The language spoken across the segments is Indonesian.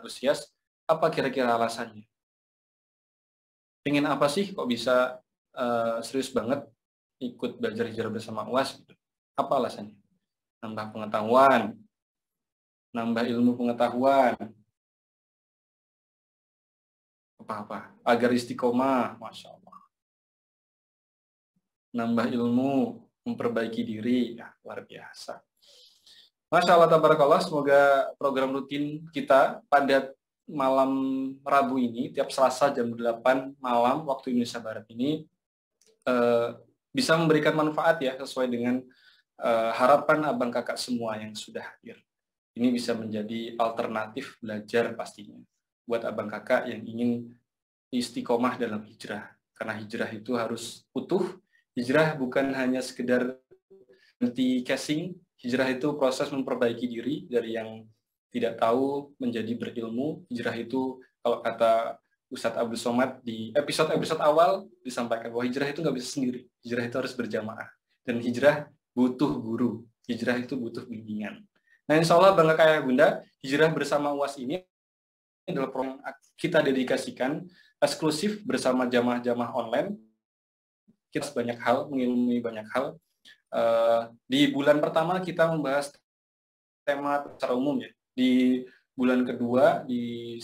antusias. Apa kira-kira alasannya? Pengen apa sih kok bisa serius banget ikut belajar hijrah bersama UAS? Gitu. Apa alasannya? Nambah pengetahuan, nambah ilmu pengetahuan, apa-apa, agar istiqomah, Masya Allah. Nambah ilmu, memperbaiki diri, ya, luar biasa. Masya Allah, tabarakallah, semoga program rutin kita pada malam Rabu ini, tiap Selasa jam 8 malam waktu Indonesia Barat ini, bisa memberikan manfaat ya, sesuai dengan harapan abang kakak semua yang sudah hadir. Ini bisa menjadi alternatif belajar pastinya, buat abang kakak yang ingin istiqomah dalam hijrah. Karena hijrah itu harus utuh, hijrah bukan hanya sekedar ganti casing. Hijrah itu proses memperbaiki diri dari yang tidak tahu menjadi berilmu. Hijrah itu kalau kata Ustadz Abdul Somad di episode-episode awal disampaikan bahwa hijrah itu nggak bisa sendiri. Hijrah itu harus berjamaah. Dan hijrah butuh guru. Hijrah itu butuh bimbingan. Nah, insya Allah bangga kaya bunda, hijrah bersama UAS ini adalah program yang kita dedikasikan eksklusif bersama jamaah-jamaah online. Kita banyak hal, mengilmui banyak hal. Di bulan pertama kita membahas tema secara umum ya. Di bulan kedua di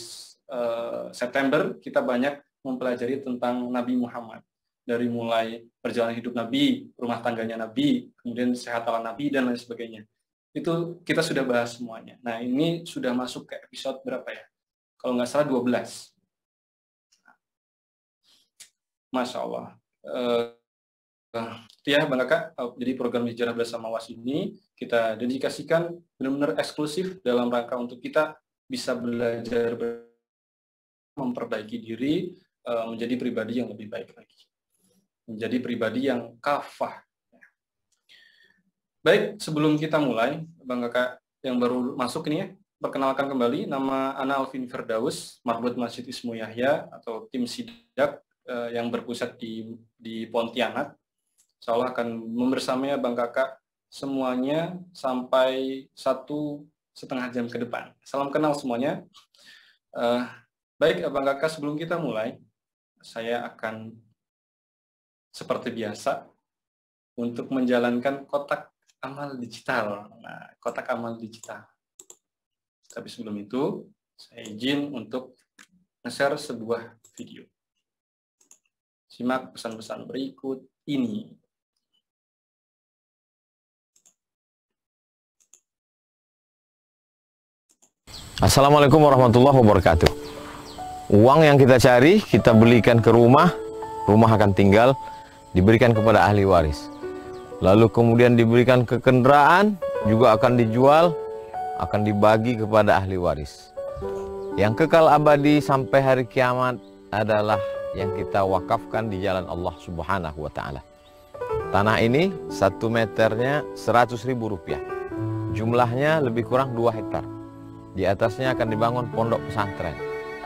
September kita banyak mempelajari tentang Nabi Muhammad, dari mulai perjalanan hidup Nabi, rumah tangganya Nabi, kemudian sehat ala Nabi dan lain sebagainya. Itu kita sudah bahas semuanya. Nah, ini sudah masuk ke episode berapa ya? Kalau nggak salah 12. Masya Allah. Ya Bang Kakak, jadi program hijrah bersama UAS ini kita dedikasikan benar-benar eksklusif dalam rangka untuk kita bisa belajar memperbaiki diri, menjadi pribadi yang lebih baik lagi, menjadi pribadi yang kafah. Baik, sebelum kita mulai, Bang Kakak yang baru masuk ini ya, perkenalkan kembali, nama Ana Alvin Firdaus, Marbot Masjid Ismu Yahya atau tim Sidak yang berpusat di Pontianak. Insya Allah akan membersamai Bang Kakak semuanya sampai 1,5 jam ke depan. Salam kenal semuanya. Baik Bang Kakak, sebelum kita mulai, saya akan seperti biasa untuk menjalankan kotak amal digital. Nah, kotak amal digital. Tapi sebelum itu, saya izin untuk nge-share sebuah video. Simak pesan-pesan berikut ini. Assalamualaikum warahmatullahi wabarakatuh. Uang yang kita cari, kita belikan ke rumah, rumah akan tinggal, diberikan kepada ahli waris. Lalu kemudian diberikan ke kendaraan, juga akan dijual, akan dibagi kepada ahli waris. Yang kekal abadi sampai hari kiamat adalah yang kita wakafkan di jalan Allah Subhanahu wa Ta'ala. Tanah ini 1 meternya 100.000 rupiah. Jumlahnya lebih kurang 2 hektar. Di atasnya akan dibangun pondok pesantren.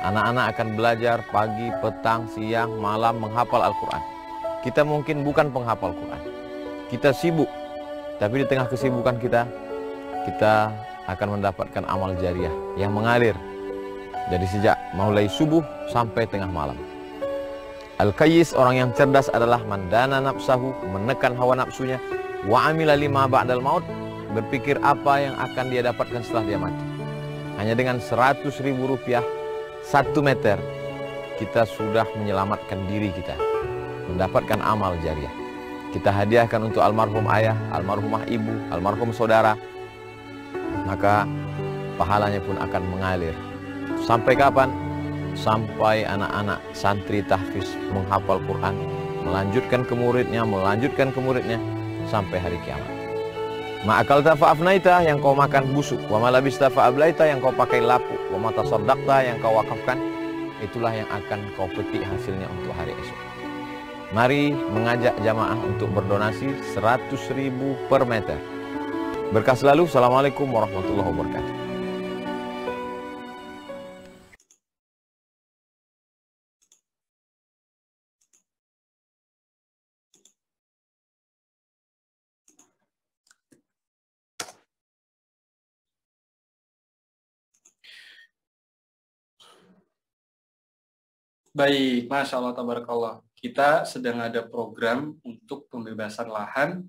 Anak-anak akan belajar pagi, petang, siang, malam menghafal Al-Quran. Kita mungkin bukan penghafal Quran. Kita sibuk, tapi di tengah kesibukan kita akan mendapatkan amal jariah yang mengalir. Jadi sejak mulai subuh sampai tengah malam. Al-Qayyis, orang yang cerdas adalah mandana nafsahu, menekan hawa nafsunya, wa amila lima ba'dal maut, berpikir apa yang akan dia dapatkan setelah dia mati. Hanya dengan 100.000 rupiah 1 meter, kita sudah menyelamatkan diri kita, mendapatkan amal jariah. Kita hadiahkan untuk almarhum ayah, almarhumah ibu, almarhum saudara, maka pahalanya pun akan mengalir. Sampai kapan? Sampai anak-anak santri tahfiz menghafal Quran, melanjutkan ke muridnya, sampai hari kiamat. Ma'akalta fa'afnaita, yang kau makan busuk. Wa malabista fa'ablaita, yang kau pakai lapuk. Wa matasaddaqta, yang kau wakafkan, itulah yang akan kau petik hasilnya untuk hari esok. Mari mengajak jamaah untuk berdonasi 100.000 per meter. Berkah selalu. Assalamualaikum warahmatullahi wabarakatuh. Baik, Masya Allah, tabarakallah. Kita sedang ada program untuk pembebasan lahan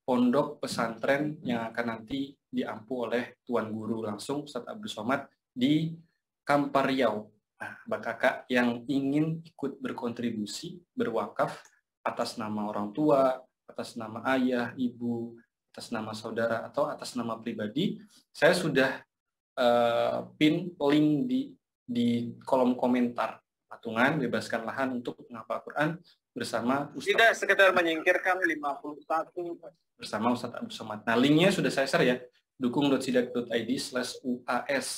pondok pesantren yang akan nanti diampu oleh Tuan Guru langsung Ustadz Abdul Somad di Kampar Riau. Nah, Mbak Kakak yang ingin ikut berkontribusi, berwakaf atas nama orang tua, atas nama ayah, ibu, atas nama saudara, atau atas nama pribadi, saya sudah pin link di kolom komentar. Patungan, bebaskan lahan untuk menghafal Quran bersama Ustadz. Tidak sekedar menyingkirkan 51 bersama Ustadz Abdul Somad. Nah, linknya sudah saya share ya, dukung.sidak.id/UAS.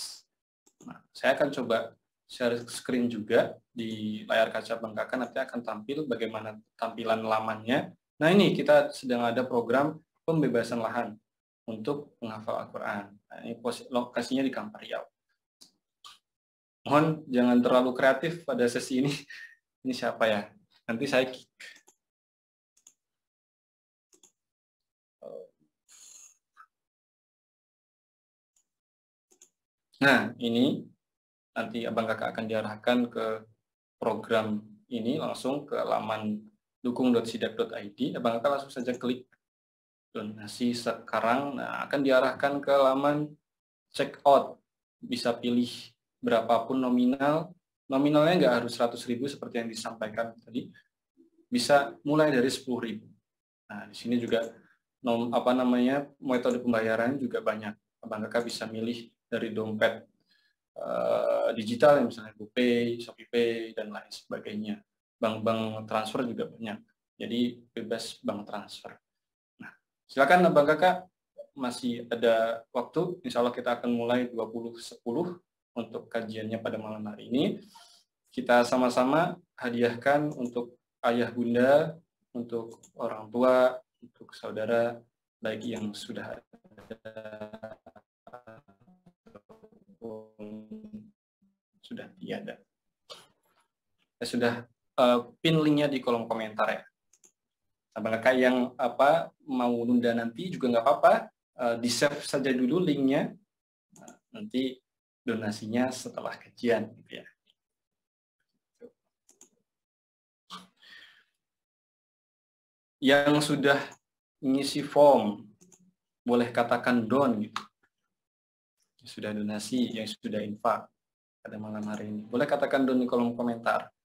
Nah, saya akan coba share screen juga di layar kaca Bang Kakak, nanti akan tampil bagaimana tampilan lamannya. Nah, ini kita sedang ada program pembebasan lahan untuk menghafal Al-Quran. Nah, ini lokasinya di Kampar Riau. Mohon jangan terlalu kreatif pada sesi ini. Ini siapa ya? Nanti saya kick. Nah, ini nanti Abang Kakak akan diarahkan ke program ini langsung ke laman dukung.sidak.id. Abang Kakak langsung saja klik donasi sekarang. Nah, akan diarahkan ke laman check out. Bisa pilih berapapun nominal. Nominalnya nggak harus 100.000 seperti yang disampaikan tadi. Bisa mulai dari 10.000. Nah, di sini juga metode pembayaran juga banyak. Abang Kakak bisa milih dari dompet digital yang misalnya GoPay, ShopeePay, dan lain sebagainya. Bank-bank transfer juga banyak. Jadi bebas bank transfer. Nah, silakan Abang Kakak, masih ada waktu. Insya Allah kita akan mulai 20.10 untuk kajiannya pada malam hari ini. Kita sama-sama hadiahkan untuk ayah bunda, untuk orang tua, untuk saudara, baik yang sudah ada sudah tiada. Saya sudah pin linknya di kolom komentar ya. Abang Kakak yang mau nunda nanti juga nggak apa-apa, di save saja dulu linknya, nanti donasinya setelah kajian gitu ya. Yang sudah ngisi form boleh katakan don gitu. Yang sudah donasi, yang sudah infak pada malam hari ini, boleh katakan don di kolom komentar.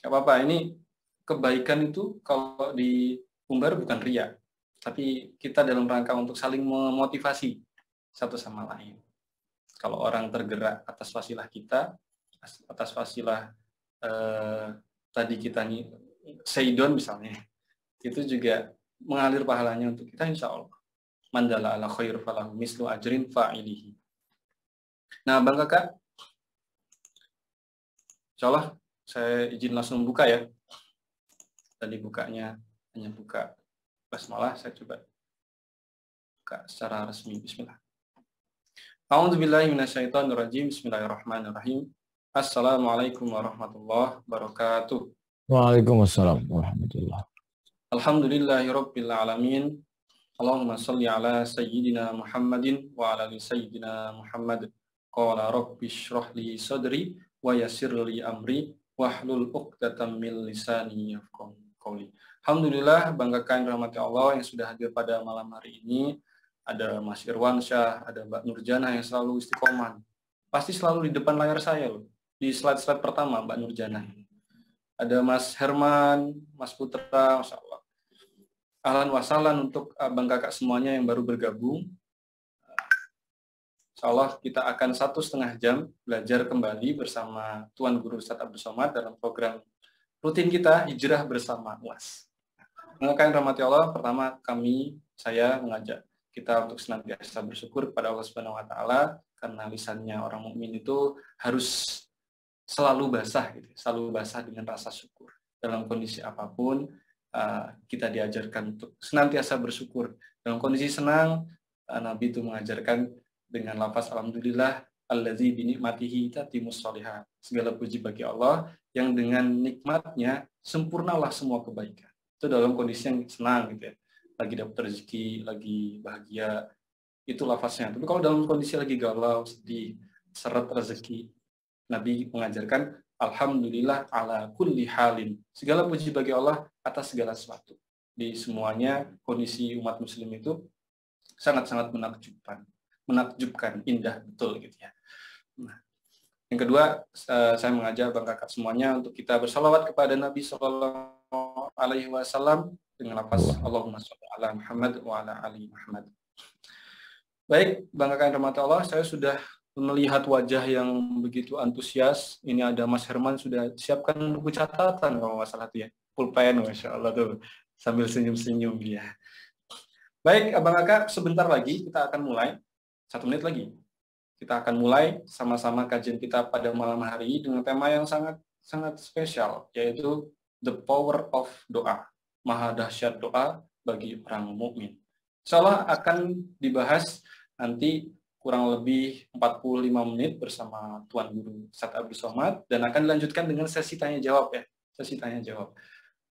Gak apa-apa, ini kebaikan itu kalau di umbar bukan ria, tapi kita dalam rangka untuk saling memotivasi satu sama lain. Kalau orang tergerak atas wasilah kita, atas wasilah tadi kita nih, Seidon misalnya, itu juga mengalir pahalanya untuk kita insya Allah. Mandala ala khair falahu mislu ajrin fa'ilihi. Nah, Bang Kakak, insya Allah saya izin langsung buka ya. Tadi bukanya hanya buka basmalah, saya coba buka secara resmi. Bismillah. A'udzubillahi minasyaitonirrajim. Bismillahirrahmanirrahim. Assalamualaikum warahmatullahi wabarakatuh. Waalaikumsalam warahmatullahi. Alhamdulillahirabbil alamin. Allahumma shalli ala sayyidina Muhammadin wa ala ali sayyidina Muhammad. Qala rabbi shrah li sadri wa yassir li amri wahlul 'uqdatam min lisani yafqahu qawli. Alhamdulillah, banggakan rahmati Allah yang sudah hadir pada malam hari ini. Ada Mas Irwan Syah, ada Mbak Nurjana yang selalu istiqomah. Pasti selalu di depan layar saya loh. Di slide-slide pertama Mbak Nurjana. Ada Mas Herman, Mas Putra, Masya Allah. Ahlan wa sahlan untuk Bang Kakak semuanya yang baru bergabung. Insya Allah kita akan 1,5 jam belajar kembali bersama Tuan Guru Ustadz Abdul Somad dalam program rutin kita Hijrah Bersama UAS. Mengenai rahmati Allah, pertama saya mengajak kita untuk senantiasa bersyukur kepada Allah Subhanahu wa taala, karena lisannya orang mukmin itu harus selalu basah gitu, selalu basah dengan rasa syukur. Dalam kondisi apapun kita diajarkan untuk senantiasa bersyukur. Dalam kondisi senang, Nabi itu mengajarkan dengan lafaz alhamdulillah allazi bi nikmatihi tatimmus shalihat. Segala puji bagi Allah yang dengan nikmatnya sempurnalah semua kebaikan. Itu dalam kondisi yang senang gitu ya. Lagi dapat rezeki, lagi bahagia, itu lafaznya. Tapi kalau dalam kondisi lagi galau, sedih, seret rezeki, Nabi mengajarkan Alhamdulillah ala kulli halin. Segala puji bagi Allah atas segala sesuatu. Di semuanya kondisi umat muslim itu sangat-sangat menakjubkan, indah betul gitu ya. Nah, yang kedua, saya mengajak Bang Kakak semuanya untuk kita bersalawat kepada Nabi Sallallahu Alaihi Wasallam dengan lafaz Allahumma sholli ala Muhammad wa ala ali Muhammad. Baik, Bang Kakak yang dirahmati Allah, saya sudah melihat wajah yang begitu antusias. Ini ada Mas Herman sudah siapkan buku catatan kalau nggak salah tuh ya, pulpen, Masya Allah tuh, sambil senyum-senyum dia. Baik, Abang Kakak, sebentar lagi kita akan mulai, 1 menit lagi. Kita akan mulai sama-sama kajian kita pada malam hari dengan tema yang sangat spesial, yaitu The Power of Doa, maha dahsyat doa bagi orang mukmin. Insya Allah akan dibahas nanti kurang lebih 45 menit bersama Tuan Guru Ustadz Abdul Somad, dan akan dilanjutkan dengan sesi tanya jawab ya, sesi tanya jawab.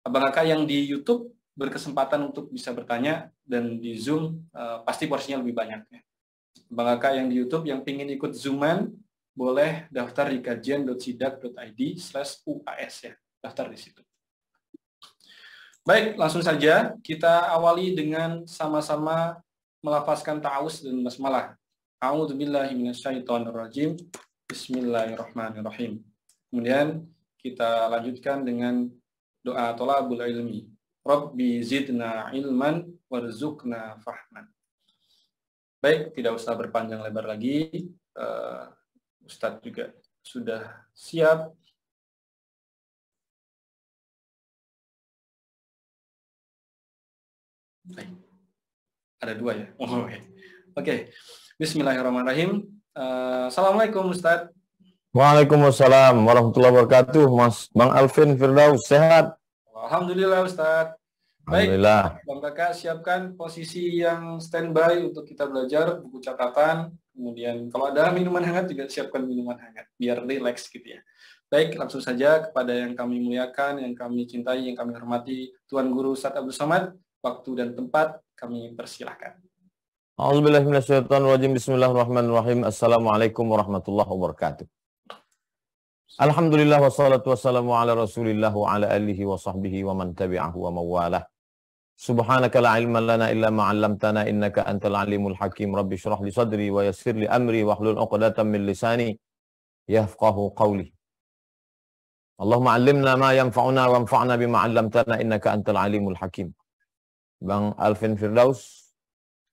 Abang Kakak yang di YouTube berkesempatan untuk bisa bertanya, dan di Zoom pasti porsinya lebih banyak ya. Abang Kakak yang di YouTube yang ingin ikut Zooman, boleh daftar di kajian.sidak.id/UAS ya, daftar di situ. Baik, langsung saja kita awali dengan sama-sama melafazkan ta'awuz dan basmalah. A'udzubillahi minasyaitonirrajim. Bismillahirrahmanirrahim. Kemudian kita lanjutkan dengan doa thalabul ilmi. Rabbi zidna ilman warzuqna fahman. Baik, tidak usah berpanjang lebar lagi. Ustadz juga sudah siap. Baik. Ada 2 ya? Oh, Oke. Bismillahirrahmanirrahim. Assalamualaikum Ustadz. Waalaikumsalam warahmatullahi wabarakatuh. Mas Bang Alvin Firdaus, sehat? Alhamdulillah Ustadz. Baik, Alhamdulillah. Bang Kakak siapkan posisi yang standby untuk kita belajar, buku catatan. Kemudian kalau ada minuman hangat juga siapkan minuman hangat, biar relax gitu ya. Baik, langsung saja kepada yang kami muliakan, yang kami cintai, yang kami hormati, Tuan Guru Ustadz Abdul Somad. Waktu dan tempat kami persilahkan. A'udzubillahi minasyaitonirrajim. Bismillahirrahmanirrahim. Assalamualaikum warahmatullahi wabarakatuh. Alhamdulillah wassalatu wassalamu ala Rasulillah wa ala alihi wa sahbihi wa man tabi'ahu wa mawalah. Subhanaka la ilma lana illa ma 'allamtana innaka antal alimul hakim. Rabbi shrah li sadri wa yassir li amri wa hlul 'uqdatam min lisani yafqahu qawli. Allahumma 'allimna ma yanfa'una wa anfa'na bima 'allamtana innaka antal alimul hakim. Bang Alvin Firdaus,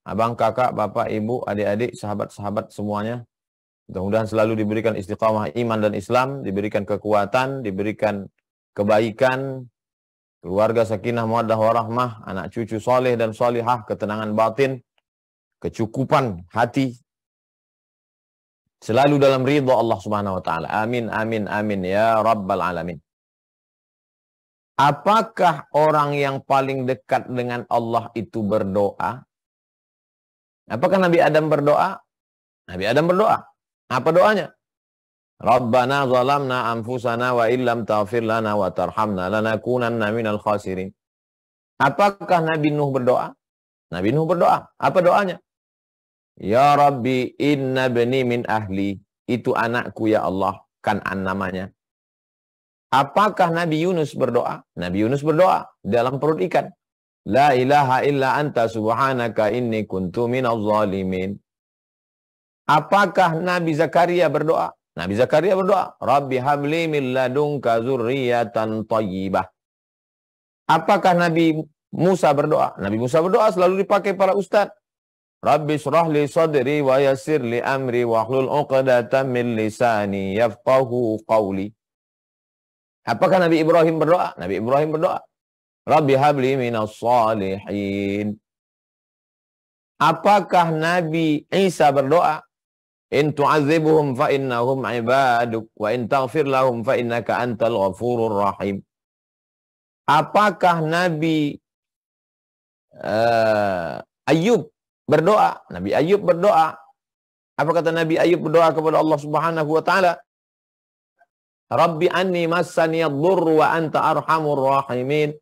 Abang, Kakak, Bapak, Ibu, adik-adik, sahabat-sahabat semuanya, mudah-mudahan selalu diberikan istiqamah iman dan Islam, diberikan kekuatan, diberikan kebaikan, keluarga sakinah, mawaddah warahmah, anak cucu soleh dan solihah, ketenangan batin, kecukupan hati, selalu dalam ridha Allah Subhanahu wa taala. Amin amin amin ya rabbal alamin. Apakah orang yang paling dekat dengan Allah itu berdoa? Apakah Nabi Adam berdoa? Nabi Adam berdoa. Apa doanya? Rabbana zalamna anfusana wa illam taghfir lana wa tarhamna lanakunanna minal khasirin. Apakah Nabi Nuh berdoa? Nabi Nuh berdoa. Apa doanya? Ya Rabbi inna bani min ahli. Itu anakku ya Allah. Kan'an namanya. Apakah Nabi Yunus berdoa? Nabi Yunus berdoa dalam perut ikan. La ilaha illa anta subhanaka inni kuntu minaz zalimin. Apakah Nabi Zakaria berdoa? Nabi Zakaria berdoa, Rabbi habli min ladunka dzurriyyatan thayyibah. Apakah Nabi Musa berdoa? Nabi Musa berdoa selalu dipakai para ustaz. Rabbi shrah li sadri wa yassir li amri wa hlul 'uqdatam min lisani yafqahu qawli. Apakah Nabi Ibrahim berdoa? Nabi Ibrahim berdoa, Rabbi habli minas salihin. Apakah Nabi Isa berdoa? In tu'adzibuhum fa innahum ibaduk wa in taghfir lahum fa innaka antal ghafurur rahim. Apakah Nabi Ayub berdoa? Nabi Ayub berdoa. Apa kata Nabi Ayub berdoa kepada Allah Subhanahu wa taala? Rabbi anni massani ad-dhurru wa anta arhamur rahimin.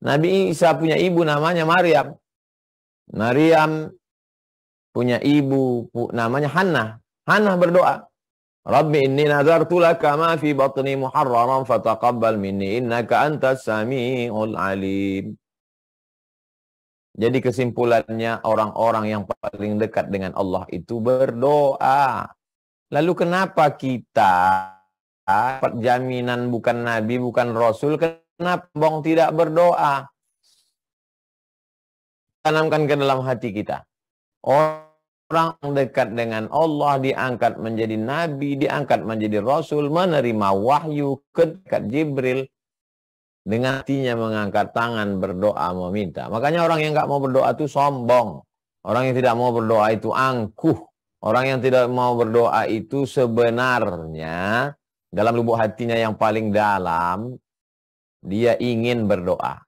Nabi Isa punya ibu namanya Maryam. Maryam punya ibu namanya Hannah. Hannah berdoa, Rabbi inni nazartu laka ma fi batni muharraran fataqabbal minni innaka antas samiul alim. Jadi kesimpulannya orang-orang yang paling dekat dengan Allah itu berdoa. Lalu kenapa kita dapat jaminan bukan Nabi, bukan Rasul, kenapa bong tidak berdoa? Tanamkan ke dalam hati kita. Orang dekat dengan Allah diangkat menjadi Nabi, diangkat menjadi Rasul, menerima wahyu ke dekat Jibril. Dengan hatinya mengangkat tangan berdoa meminta. Makanya orang yang nggak mau berdoa itu sombong. Orang yang tidak mau berdoa itu angkuh. Orang yang tidak mau berdoa itu sebenarnya dalam lubuk hatinya yang paling dalam, dia ingin berdoa.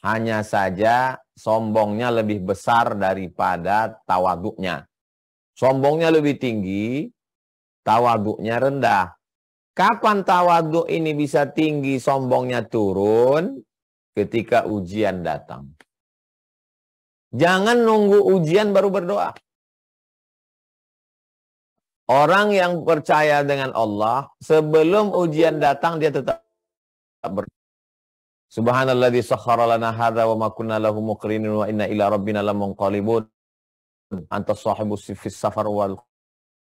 Hanya saja sombongnya lebih besar daripada tawaduknya. Sombongnya lebih tinggi, tawaduknya rendah. Kapan tawaduk ini bisa tinggi, sombongnya turun? Ketika ujian datang. Jangan nunggu ujian baru berdoa. Orang yang percaya dengan Allah, sebelum ujian datang dia tetap berdoa. Subhanalladzi sakhkhara lana hadza wa ma kunna lahu muqrinin wa inna ila rabbina lamunqalibun. Anta shahibus fis safar wal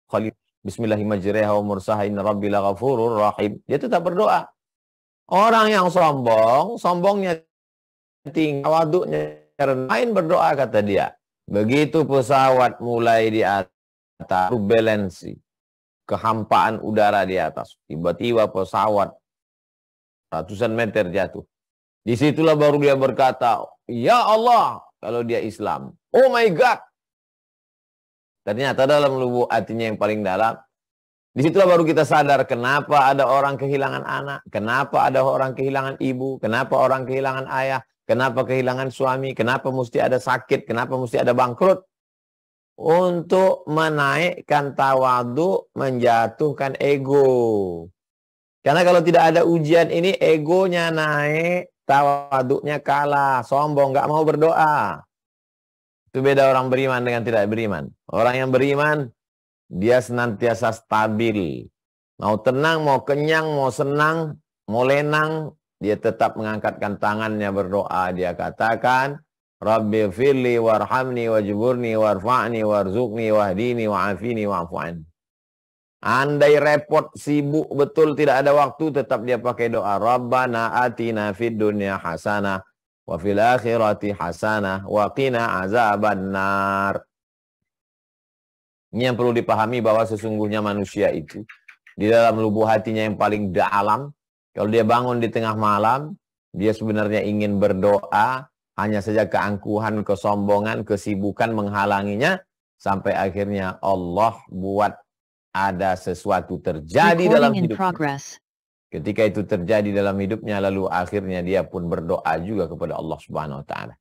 khalid. Bismillahirrahmanirrahim wa mursaha inna rabbi laghafurur rahim. Dia tetap berdoa. Orang yang sombong, sombongnya tinggi, tawaduknya rendah, berdoa kata dia. Begitu pesawat mulai di atas, turbulensi, kehampaan udara di atas, tiba-tiba pesawat ratusan meter jatuh. Disitulah baru dia berkata, ya Allah, kalau dia Islam. Oh my God. Ternyata dalam lubuk hatinya yang paling dalam, disitulah baru kita sadar kenapa ada orang kehilangan anak, kenapa ada orang kehilangan ibu, kenapa orang kehilangan ayah, kenapa kehilangan suami, kenapa mesti ada sakit, kenapa mesti ada bangkrut. Untuk menaikkan tawadhu, menjatuhkan ego. Karena kalau tidak ada ujian ini, egonya naik, tawaduknya kalah, sombong, nggak mau berdoa. Itu beda orang beriman dengan tidak beriman. Orang yang beriman, dia senantiasa stabil. Mau tenang, mau kenyang, mau senang, mau lenang, dia tetap mengangkatkan tangannya berdoa. Dia katakan, Rabbi firli warhamni wajburni warfa'ni warzuqni wahdini wa'afini wa'afu'an. Andai repot, sibuk, betul tidak ada waktu, tetap dia pakai doa. Rabbana atina fid dunya hasanah wa fil akhirati hasanah wa qina azabannar. Ini yang perlu dipahami bahwa sesungguhnya manusia itu di dalam lubuk hatinya yang paling dalam, kalau dia bangun di tengah malam, dia sebenarnya ingin berdoa, hanya saja keangkuhan, kesombongan, kesibukan menghalanginya, sampai akhirnya Allah buat ada sesuatu terjadi dalam hidupnya. Ketika itu terjadi dalam hidupnya, lalu akhirnya dia pun berdoa juga kepada Allah Subhanahu wa Ta'ala.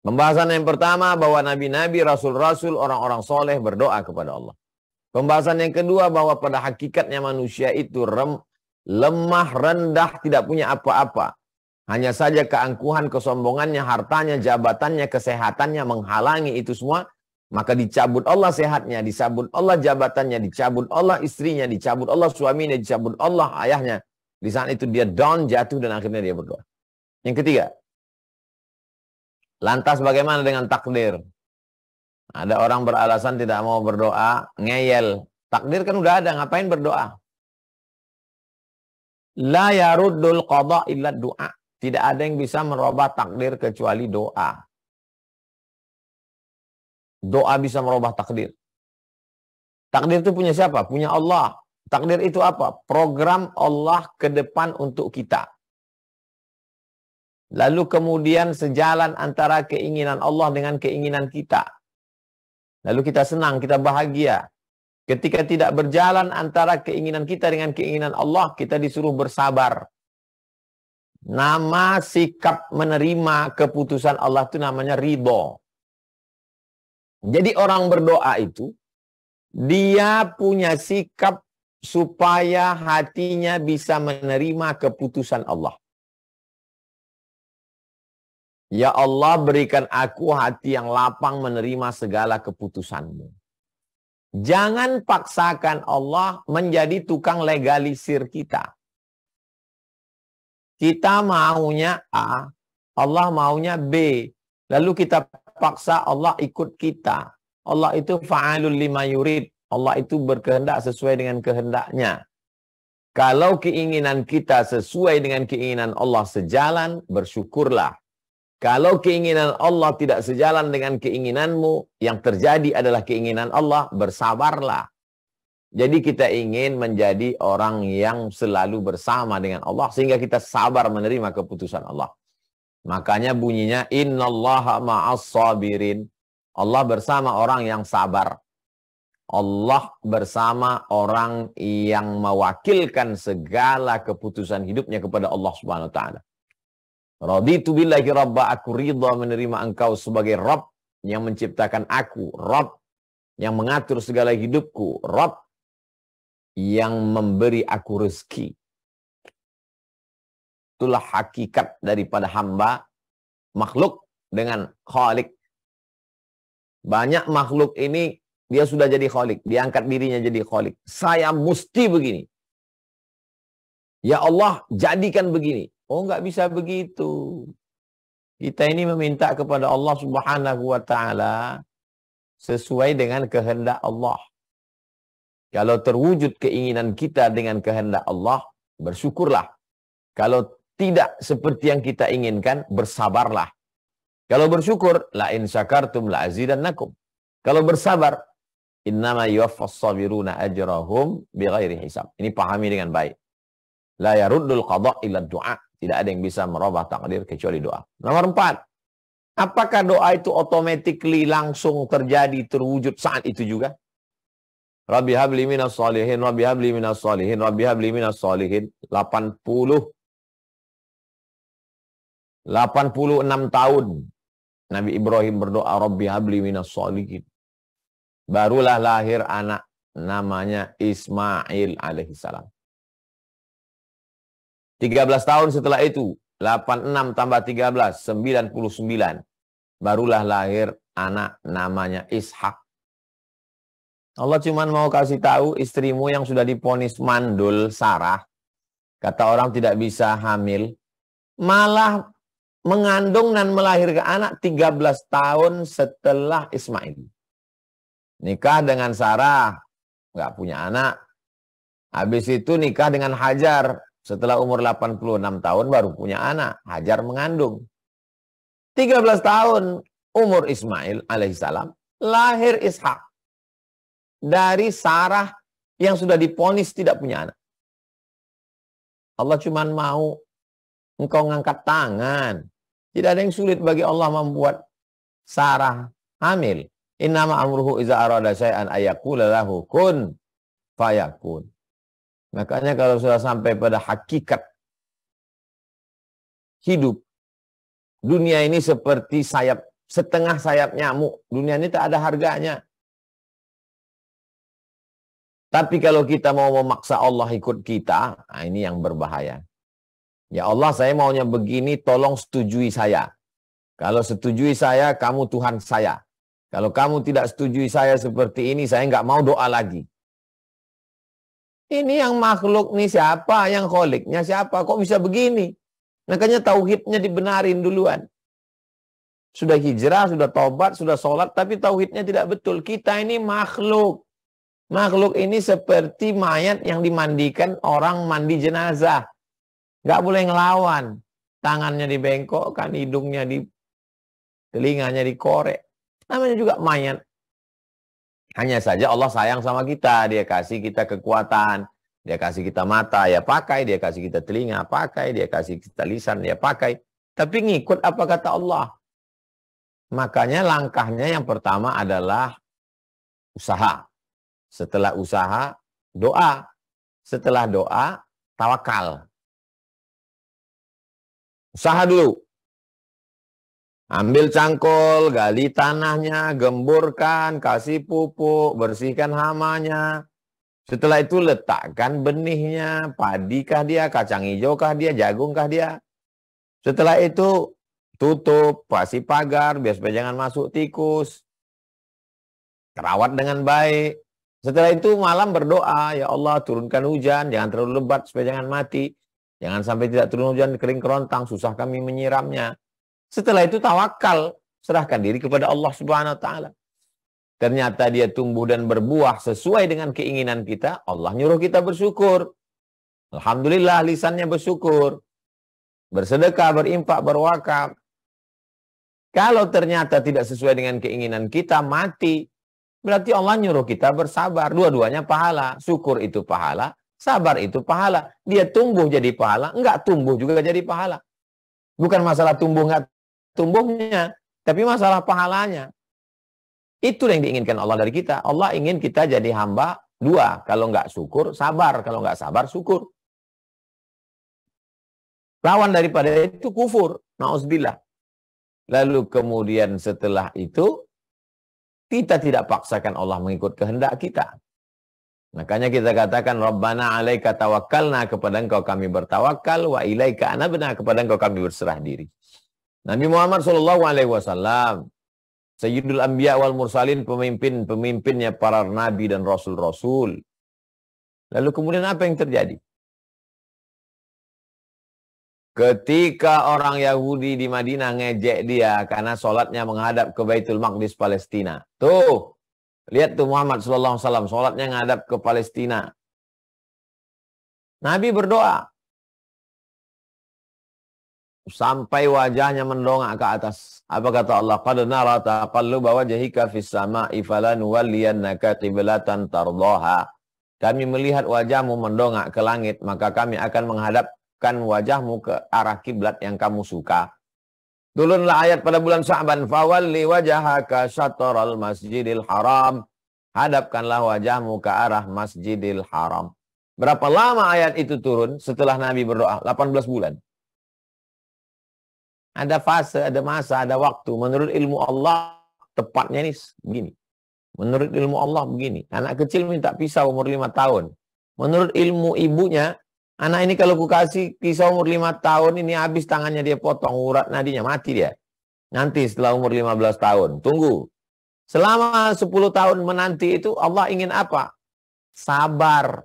Pembahasan yang pertama bahwa nabi-nabi, rasul-rasul, orang-orang soleh berdoa kepada Allah. Pembahasan yang kedua bahwa pada hakikatnya manusia itu lemah, rendah, tidak punya apa-apa. Hanya saja keangkuhan, kesombongannya, hartanya, jabatannya, kesehatannya menghalangi itu semua. Maka dicabut Allah sehatnya, dicabut Allah jabatannya, dicabut Allah istrinya, dicabut Allah suaminya, dicabut Allah ayahnya. Di saat itu dia down, jatuh, dan akhirnya dia berdoa. Yang ketiga, lantas bagaimana dengan takdir? Ada orang beralasan tidak mau berdoa, ngeyel. Takdir kan udah ada, ngapain berdoa? La yaruddul qada illa doa. Tidak ada yang bisa merubah takdir kecuali doa. Doa bisa merubah takdir. Takdir itu punya siapa? Punya Allah. Takdir itu apa? Program Allah ke depan untuk kita. Lalu kemudian sejalan antara keinginan Allah dengan keinginan kita. Lalu kita senang, kita bahagia. Ketika tidak berjalan antara keinginan kita dengan keinginan Allah, kita disuruh bersabar. Nama sikap menerima keputusan Allah itu namanya ridho. Jadi orang berdoa itu, dia punya sikap supaya hatinya bisa menerima keputusan Allah. Ya Allah, berikan aku hati yang lapang menerima segala keputusanmu. Jangan paksakan Allah menjadi tukang legalisir kita. Kita maunya A, Allah maunya B. Lalu kita paksa Allah ikut kita. Allah itu fa'alul lima yurid. Allah itu berkehendak sesuai dengan kehendaknya. Kalau keinginan kita sesuai dengan keinginan Allah sejalan, bersyukurlah. Kalau keinginan Allah tidak sejalan dengan keinginanmu, yang terjadi adalah keinginan Allah, bersabarlah. Jadi kita ingin menjadi orang yang selalu bersama dengan Allah, sehingga kita sabar menerima keputusan Allah. Makanya bunyinya, innallaha ma'as sabirin. Allah bersama orang yang sabar. Allah bersama orang yang mewakilkan segala keputusan hidupnya kepada Allah Subhanahu wa taala. Raditu billahi rabba, aku ridha menerima engkau sebagai Rabb yang menciptakan aku, Rabb yang mengatur segala hidupku, Rabb yang memberi aku rezeki. Itulah hakikat daripada hamba, makhluk dengan Khalik. Banyak makhluk ini dia sudah jadi Khalik, diangkat dirinya jadi Khalik. Saya mesti begini. Ya Allah, jadikan begini. Oh, nggak bisa begitu. Kita ini meminta kepada Allah Subhanahu wa taala sesuai dengan kehendak Allah. Kalau terwujud keinginan kita dengan kehendak Allah, bersyukurlah. Kalau tidak seperti yang kita inginkan, bersabarlah. Kalau bersyukur, la in syakartum la azidannakum. Kalau bersabar, innama yuwaffas sabiruna ajrahum bighairi hisab. Ini pahami dengan baik. La yaruddul qada illa du'a. Tidak ada yang bisa merubah takdir kecuali doa. Nomor 4. Apakah doa itu automatically langsung terjadi, terwujud saat itu juga? Rabbi habli minas shalihin, Rabbi habli minas shalihin, Rabbi habli minas shalihin. 86 tahun Nabi Ibrahim berdoa, Rabbi habli minas shalihin. Barulah lahir anak namanya Ismail alaihissalam. 13 tahun setelah itu, 86 tambah 13, 99. Barulah lahir anak namanya Ishak. Allah cuma mau kasih tahu istrimu yang sudah divonis mandul, Sarah, kata orang tidak bisa hamil, malah mengandung dan melahirkan anak 13 tahun setelah Ismail. Nikah dengan Sarah, nggak punya anak. Habis itu nikah dengan Hajar. Setelah umur 86 tahun baru punya anak. Hajar mengandung. 13 tahun umur Ismail alaihissalam. Lahir Ishak. Dari Sarah yang sudah divonis tidak punya anak. Allah cuma mau engkau ngangkat tangan. Tidak ada yang sulit bagi Allah membuat Sarah hamil. Innama amruhu iza arada syai'an ayaqula lahu kun fayakun. Makanya kalau sudah sampai pada hakikat hidup, dunia ini seperti sayap, setengah sayap nyamuk. Dunia ini tak ada harganya. Tapi kalau kita mau memaksa Allah ikut kita, nah ini yang berbahaya. Ya Allah, saya maunya begini, tolong setujui saya. Kalau setujui saya, kamu Tuhan saya. Kalau kamu tidak setujui saya seperti ini, saya nggak mau doa lagi. Ini yang makhluk nih siapa? Yang kholiknya siapa? Kok bisa begini? Makanya tauhidnya dibenarin duluan. Sudah hijrah, sudah tobat, sudah sholat, tapi tauhidnya tidak betul. Kita ini makhluk. Makhluk ini seperti mayat yang dimandikan orang mandi jenazah. Nggak boleh ngelawan. Tangannya dibengkokkan, hidungnya telinganya dikorek. Namanya juga mayat. Hanya saja Allah sayang sama kita. Dia kasih kita kekuatan. Dia kasih kita mata, ya pakai. Dia kasih kita telinga, pakai. Dia kasih kita lisan, ya pakai. Tapi ngikut apa kata Allah. Makanya langkahnya yang pertama adalah usaha. Setelah usaha, doa. Setelah doa, tawakal. Usaha dulu. Ambil cangkul, gali tanahnya, gemburkan, kasih pupuk, bersihkan hamanya. Setelah itu letakkan benihnya, padikah dia, kacang hijaukah dia, jagungkah dia. Setelah itu tutup, kasih pagar, biar supaya jangan masuk tikus. Rawat dengan baik. Setelah itu malam berdoa, ya Allah turunkan hujan, jangan terlalu lebat supaya jangan mati. Jangan sampai tidak turun hujan kering kerontang, susah kami menyiramnya. Setelah itu tawakal, serahkan diri kepada Allah Subhanahu wa taala. Ternyata dia tumbuh dan berbuah sesuai dengan keinginan kita, Allah nyuruh kita bersyukur. Alhamdulillah lisannya bersyukur. Bersedekah, berimpak, berwakaf. Kalau ternyata tidak sesuai dengan keinginan kita, mati. Berarti Allah nyuruh kita bersabar. Dua-duanya pahala. Syukur itu pahala, sabar itu pahala. Dia tumbuh jadi pahala, enggak tumbuh juga jadi pahala. Bukan masalah tumbuh enggak tumbuhnya, tapi masalah pahalanya. Itu yang diinginkan Allah dari kita. Allah ingin kita jadi hamba dua. Kalau enggak syukur, sabar. Kalau enggak sabar, syukur. Lawan daripada itu kufur. Na'udzubillah. Lalu kemudian setelah itu, kita tidak paksakan Allah mengikut kehendak kita. Makanya kita katakan, Rabbana alaika tawakkalna, kepada Engkau kami bertawakal, wa ilaika anabna, kepada Engkau kami berserah diri. Nabi Muhammad SAW, Sayyidul Anbiya wal Mursalin, pemimpinnya para nabi dan rasul-rasul. Lalu kemudian apa yang terjadi? Ketika orang Yahudi di Madinah ngejek dia karena sholatnya menghadap ke Baitul Maqdis Palestina. Tuh, lihat tuh Muhammad SAW, sholatnya menghadap ke Palestina. Nabi berdoa. Sampai wajahnya mendongak ke atas. Apa kata Allah? Qad nara taqalluba wajhika fis sama'i falanuwalliyannaka qiblatan tardaha. Kami melihat wajahmu mendongak ke langit, maka kami akan menghadapkan wajahmu ke arah kiblat yang kamu suka. Turunlah ayat pada bulan Sya'ban, fawalli wajhaka syatral masjidil haram. Hadapkanlah wajahmu ke arah Masjidil Haram. Berapa lama ayat itu turun setelah Nabi berdoa? 18 bulan. Ada fase, ada masa, ada waktu. Menurut ilmu Allah, tepatnya ini begini. Menurut ilmu Allah begini. Anak kecil minta pisau umur 5 tahun. Menurut ilmu ibunya, anak ini kalau ku kasih pisau umur 5 tahun, ini habis tangannya dia potong, urat nadinya, mati dia. Nanti setelah umur 15 tahun. Tunggu. Selama 10 tahun menanti itu, Allah ingin apa? Sabar.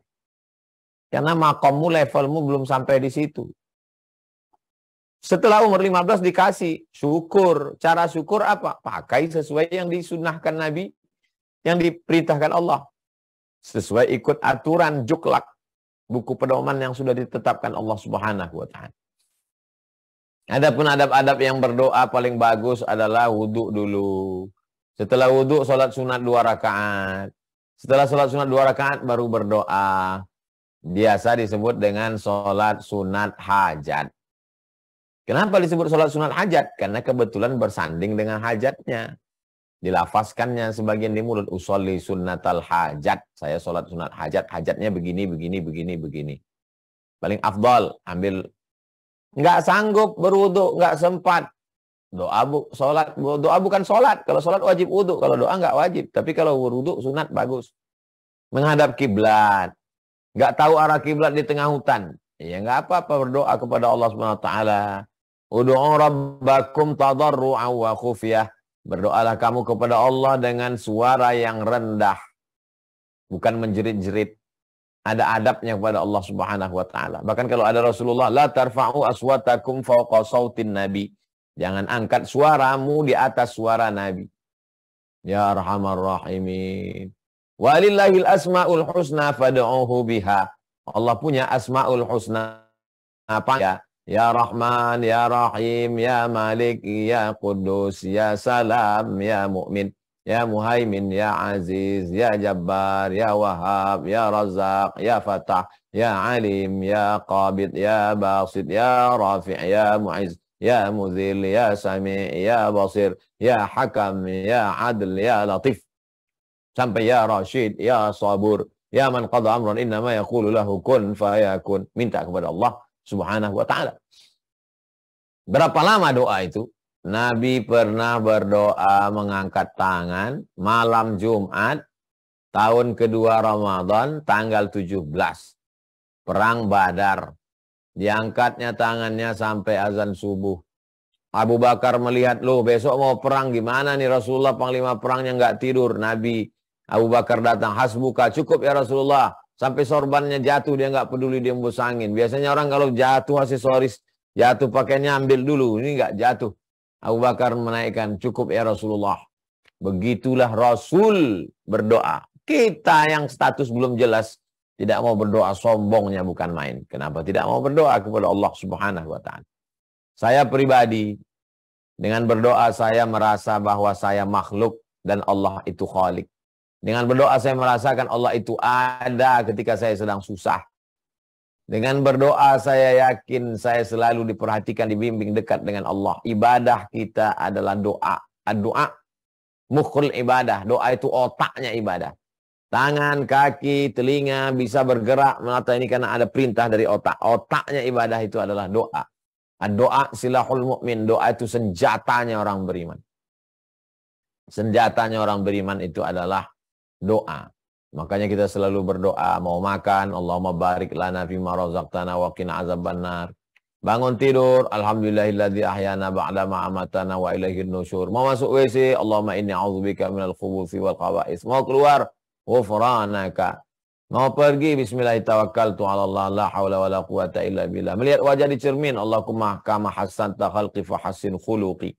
Karena makommu, levelmu belum sampai di situ. Setelah umur 15 dikasih, syukur. Cara syukur apa? Pakai sesuai yang disunnahkan Nabi, yang diperintahkan Allah. Sesuai ikut aturan juklak, buku pedoman yang sudah ditetapkan Allah Subhanahu wa ta'ala. Adapun adab-adab yang berdoa paling bagus adalah wudhu dulu. Setelah wudhu, sholat sunat 2 rakaat. Setelah sholat sunat 2 rakaat, baru berdoa. Biasa disebut dengan sholat sunat hajat. Kenapa disebut sholat sunat hajat? Karena kebetulan bersanding dengan hajatnya. Dilafazkannya sebagian di mulut. Usolli sunnatal hajat. Saya sholat sunat hajat. Hajatnya begini, begini, begini, begini. Paling afdal. Ambil. Nggak sanggup berwudu, nggak sempat. Doa bukan sholat. Kalau sholat wajib wudu. Kalau doa nggak wajib. Tapi kalau wudu sunat bagus. Menghadap kiblat. Nggak tahu arah kiblat di tengah hutan. Ya nggak apa-apa berdoa kepada Allah Subhanahu wa taala. Ud'u rabbakum tadarru'an wa khufyah. Berdoalah kamu kepada Allah dengan suara yang rendah. Bukan menjerit-jerit. Ada adabnya kepada Allah Subhanahu wa taala. Bahkan kalau ada Rasulullah, la tarfa'u aswatakum fawqa sautin nabi. Jangan angkat suaramu di atas suara Nabi. Ya Arhamar Rahimin. Walillahil asmaul husna fad'uhu biha. Allah punya asmaul husna. Apa ya? Ya Rahman, Ya Rahim, Ya Malik, Ya Quddus, Ya Salam, Ya Mu'min, Ya Muhaimin, Ya Aziz, Ya Jabbar, Ya Wahhab, Ya Razzaq, Ya Fatah, Ya Alim, Ya Qabid, Ya Basit, Ya Rafi', Ya Mu'izz, Ya Muzil, Ya Sami', Ya Basir, Ya Hakam, Ya Adl, Ya Latif. Sampai Ya Rashid, Ya Sabur, Ya Man qada amran innama yaqulu lahu kun fayakun. Minta kepada Allah Subhanahu wa ta'ala. Berapa lama doa itu? Nabi pernah berdoa mengangkat tangan malam Jumat tahun kedua Ramadan tanggal 17. Perang Badar. Diangkatnya tangannya sampai azan subuh. Abu Bakar melihat, loh besok mau perang gimana nih Rasulullah panglima perangnya nggak tidur. Nabi Abu Bakar datang, hasbuka, cukup ya Rasulullah. Sampai sorbannya jatuh, dia nggak peduli, dia embus angin. Biasanya orang kalau jatuh aksesoris, jatuh pakainya ambil dulu. Ini nggak jatuh. Abu Bakar menaikkan, cukup ya Rasulullah. Begitulah Rasul berdoa. Kita yang status belum jelas, tidak mau berdoa, sombongnya bukan main. Kenapa tidak mau berdoa kepada Allah Subhanahu wa Ta'ala? Saya pribadi, dengan berdoa saya merasa bahwa saya makhluk dan Allah itu khalik. Dengan berdoa saya merasakan Allah itu ada ketika saya sedang susah. Dengan berdoa saya yakin saya selalu diperhatikan, dibimbing dekat dengan Allah. Ibadah kita adalah doa. Doa mukhul ibadah. Doa itu otaknya ibadah. Tangan, kaki, telinga bisa bergerak mata ini karena ada perintah dari otak. Otaknya ibadah itu adalah doa. Doa silahul mu'min. Doa itu senjatanya orang beriman. Senjatanya orang beriman itu adalah doa. Makanya kita selalu berdoa, mau makan, Allahumma barik lana fima razaqtana wa qina azabannar. Bangun tidur, alhamdulillahilladzi ahyana ba'da ma amatana wa ilaihin nusyur. Mau masuk WC, Allahumma inni a'udzubika minal khubuthi wal khaba'is. Mau keluar, ghufranaka. Mau pergi, bismillah tawakkaltu 'ala Allah, la haula wala quwata illa billah. Melihat wajah di cermin, Allahumma kama hassanta khalqi fa hassin khuluqi.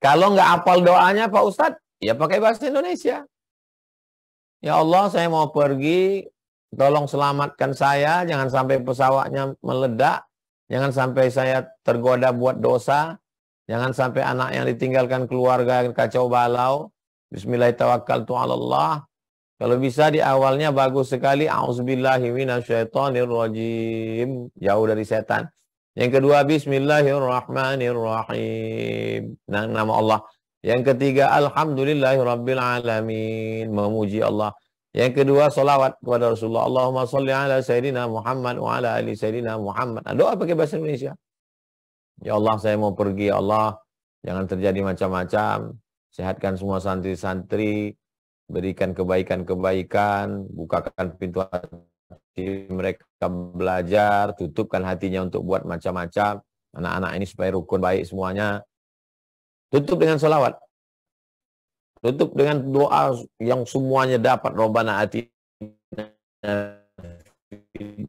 Kalau nggak hafal doanya Pak Ustadz, ya pakai bahasa Indonesia. Ya Allah, saya mau pergi, tolong selamatkan saya, jangan sampai pesawatnya meledak, jangan sampai saya tergoda buat dosa, jangan sampai anak yang ditinggalkan keluarga kacau balau. Bismillahirrahmanirrahim. Kalau bisa di awalnya bagus sekali, a'udzubillahi minasyaitonirrajim, jauh dari setan. Yang kedua, bismillahirrahmanirrahim, nama Allah. Yang ketiga, alhamdulillahirrabbilalamin, memuji Allah. Yang kedua, salawat kepada Rasulullah. Allahumma salli ala Sayyidina Muhammad wa ala ali Sayyidina Muhammad. Nah, doa pakai bahasa Indonesia. Ya Allah, saya mau pergi. Ya Allah, jangan terjadi macam-macam. Sehatkan semua santri-santri. Berikan kebaikan-kebaikan. Bukakan pintu hati mereka belajar. Tutupkan hatinya untuk buat macam-macam. Anak-anak ini supaya rukun baik semuanya. Tutup dengan salawat. Tutup dengan doa yang semuanya dapat. Rabbana atina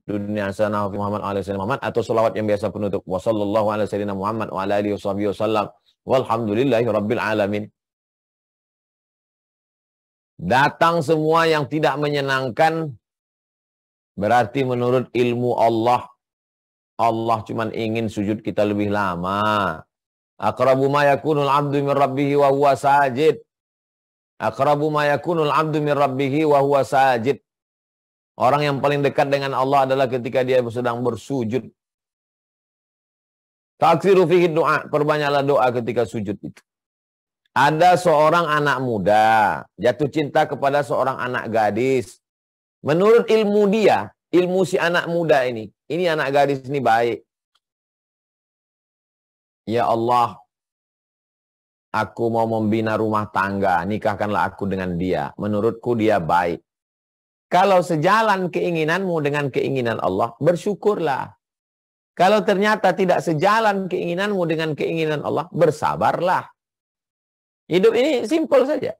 dunia hasanah wa Muhammad alaihi Muhammad, atau salawat yang biasa penutup. Wa sallallahu ala sayyidina Muhammad wa ala alihi wasallam. Walhamdulillahi rabbil alamin. Datang semua yang tidak menyenangkan, berarti menurut ilmu Allah, Allah cuma ingin sujud kita lebih lama. Aqrabu ma yakunul abdu min rabbihi wa huwa sajid. Aqrabu ma yakunul abdu min rabbihi wa huwa sajid. Orang yang paling dekat dengan Allah adalah ketika dia sedang bersujud. Taksiru fihi doa, perbanyaklah doa ketika sujud itu. Ada seorang anak muda jatuh cinta kepada seorang anak gadis. Menurut ilmu dia, ilmu si anak muda ini anak gadis ini baik. Ya Allah, aku mau membina rumah tangga, nikahkanlah aku dengan dia. Menurutku dia baik. Kalau sejalan keinginanmu dengan keinginan Allah, bersyukurlah. Kalau ternyata tidak sejalan keinginanmu dengan keinginan Allah, bersabarlah. Hidup ini simpel saja.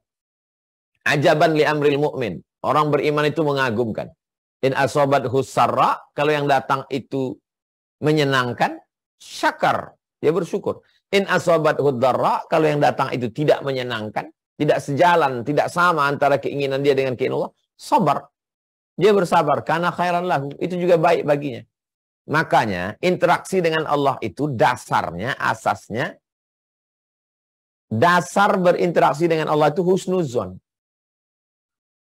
Ajaban li amril mu'min. Orang beriman itu mengagumkan. In asobat husarra, kalau yang datang itu menyenangkan, syakar. Dia bersyukur. In asobat hudarra, kalau yang datang itu tidak menyenangkan, tidak sejalan, tidak sama antara keinginan dia dengan keinginan Allah, sabar. Dia bersabar. Karena khairan lahu. Itu juga baik baginya. Makanya, interaksi dengan Allah itu dasarnya, asasnya, dasar berinteraksi dengan Allah itu husnuzon.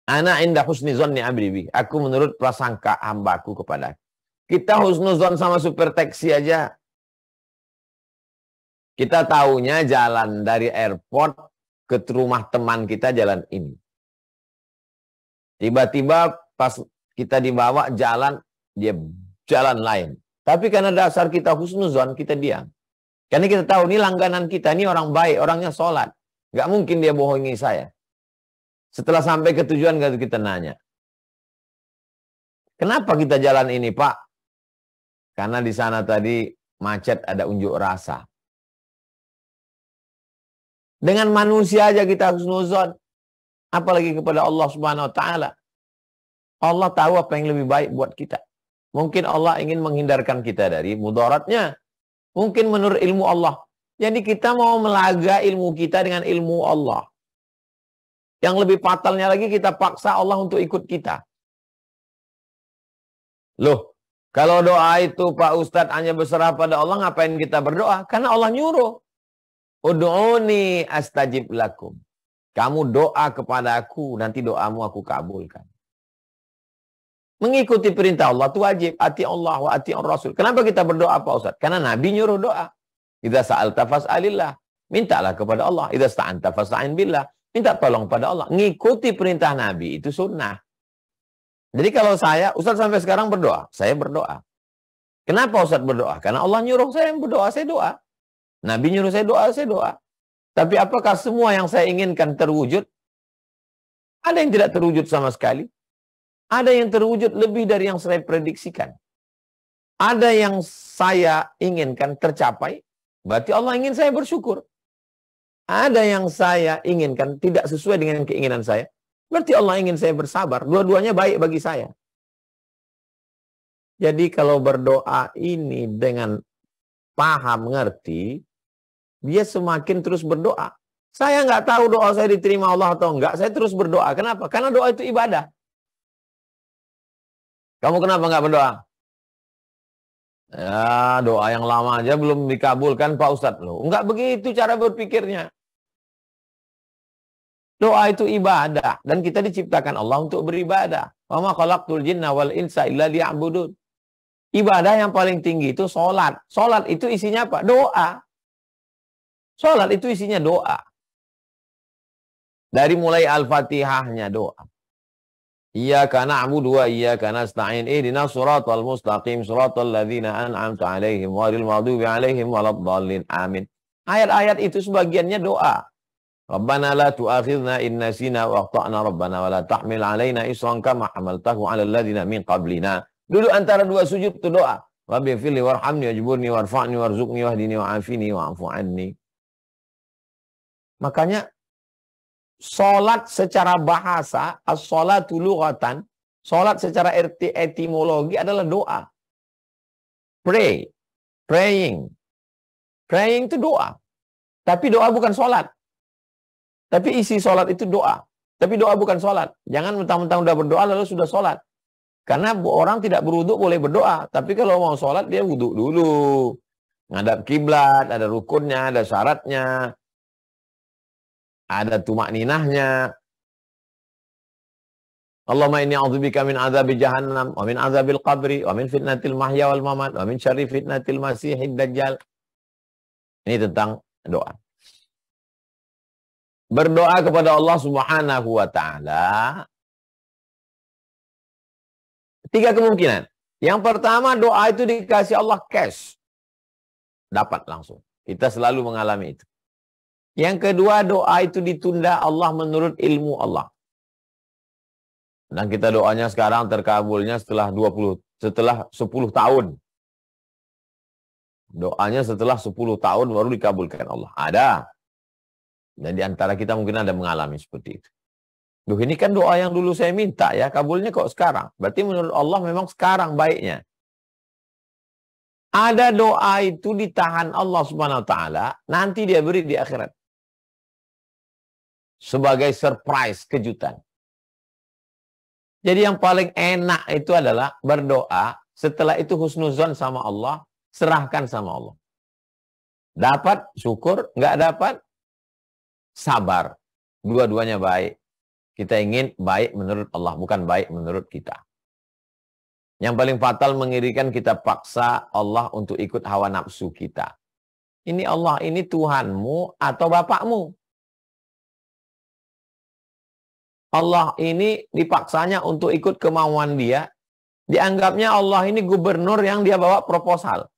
Ana indah husnuzon ni abdi. Aku menurut prasangka hambaku kepada. Kita husnuzon sama super taksi aja. Kita taunya jalan dari airport ke rumah teman kita jalan ini. Tiba-tiba pas kita dibawa jalan, dia jalan lain. Tapi karena dasar kita husnuzon, kita diam. Karena kita tahu, ini langganan kita, ini orang baik, orangnya sholat. Nggak mungkin dia bohongi saya. Setelah sampai ke tujuan, kita nanya. Kenapa kita jalan ini, Pak? Karena di sana tadi macet, ada unjuk rasa. Dengan manusia aja kita husnuzon. apalagi kepada Allah Subhanahu wa taala. Allah tahu apa yang lebih baik buat kita. Mungkin Allah ingin menghindarkan kita dari mudaratnya. Mungkin menurut ilmu Allah. Jadi kita mau melaga ilmu kita dengan ilmu Allah. Yang lebih fatalnya lagi, kita paksa Allah untuk ikut kita. Loh, kalau doa itu Pak Ustadz hanya berserah pada Allah, ngapain kita berdoa? Karena Allah nyuruh. Ud'uni astajib lakum. Kamu doa kepada aku, nanti doamu aku kabulkan. Mengikuti perintah Allah itu wajib. Ati Allah wa ati Rasul. Kenapa kita berdoa Pak Ustadz? Karena Nabi nyuruh doa. Idza sa'alta fas'alillah. Mintalah kepada Allah. Idza sta'anta fasta'in billah. Minta tolong pada Allah. Ngikuti perintah Nabi itu sunnah. Jadi kalau saya, Ustadz sampai sekarang berdoa. Saya berdoa. Kenapa Ustadz berdoa? Karena Allah nyuruh saya berdoa, saya doa. Nabi nyuruh saya doa. Tapi apakah semua yang saya inginkan terwujud? Ada yang tidak terwujud sama sekali. Ada yang terwujud lebih dari yang saya prediksikan. Ada yang saya inginkan tercapai. Berarti Allah ingin saya bersyukur. Ada yang saya inginkan tidak sesuai dengan keinginan saya. Berarti Allah ingin saya bersabar. Dua-duanya baik bagi saya. Jadi kalau berdoa ini dengan paham, ngerti, dia semakin terus berdoa. Saya nggak tahu doa saya diterima Allah atau enggak. Saya terus berdoa. Kenapa? Karena doa itu ibadah. Kamu kenapa nggak berdoa? Ya, doa yang lama aja belum dikabulkan Pak Ustadz. Loh, enggak begitu cara berpikirnya. Doa itu ibadah. Dan kita diciptakan Allah untuk beribadah. Wa ma khalaqtul jinna wal insa illa liya'budun. Ibadah yang paling tinggi itu sholat. Sholat itu isinya apa? Doa. Sholat itu isinya doa. Dari mulai Al-Fatihahnya doa. Iyyaka na'budu wa iyyaka nasta'in. Ihdinas siratal mustaqim. Siratal ladzina an'amta 'alaihim ghairil maghdubi 'alaihim waladdallin. Amin. Ayat-ayat itu sebagiannya doa. Rabbana la tu'akhidna in nasina wa akhtana rabbana wa la tahmil 'alaina isran kama hamaltahu 'alal ladzina min qablina. Duduk antara dua sujud itu doa. Rabbi firli warhamni wajburni warfa'ni warzuqni wahdini wa'afini wa'afu 'anni. Makanya salat secara bahasa, as-salatu lughatan, salat secara etimologi adalah doa. Pray, praying. Praying itu doa. Tapi doa bukan salat. Tapi isi salat itu doa. Tapi doa bukan salat. Jangan mentang-mentang udah berdoa lalu sudah salat. Karena orang tidak berwudu boleh berdoa. Tapi kalau mau salat dia wudu dulu. Ngadap kiblat, ada rukunnya, ada syaratnya. Ada tumakninahnya. Allahumma inni a'udzubika min adzabi jahannam wa min adzabil qabri wa min fitnatil mahya wal mamat wa min syarri fitnatil masihid dajjal. Ini tentang doa. Berdoa kepada Allah Subhanahu wa taala. Tiga kemungkinan. Yang pertama, doa itu dikasih Allah cash. Dapat langsung. Kita selalu mengalami itu. Yang kedua, doa itu ditunda Allah menurut ilmu Allah. Dan kita doanya sekarang terkabulnya setelah 10 tahun. Doanya setelah 10 tahun baru dikabulkan Allah. Ada. Dan di antara kita mungkin ada mengalami seperti itu. Duh, ini kan doa yang dulu saya minta ya, kabulnya kok sekarang. Berarti menurut Allah memang sekarang baiknya. Ada doa itu ditahan Allah Subhanahu wa taala, nanti dia beri di akhirat. Sebagai surprise, kejutan. Jadi yang paling enak itu adalah berdoa, setelah itu husnuzon sama Allah, serahkan sama Allah. Dapat, syukur, nggak dapat, sabar. Dua-duanya baik. Kita ingin baik menurut Allah, bukan baik menurut kita. Yang paling fatal mengirikan kita paksa Allah untuk ikut hawa nafsu kita. Ini Allah, ini Tuhanmu atau Bapakmu? Allah ini dipaksanya untuk ikut kemauan dia. Dianggapnya Allah ini gubernur yang dia bawa proposal.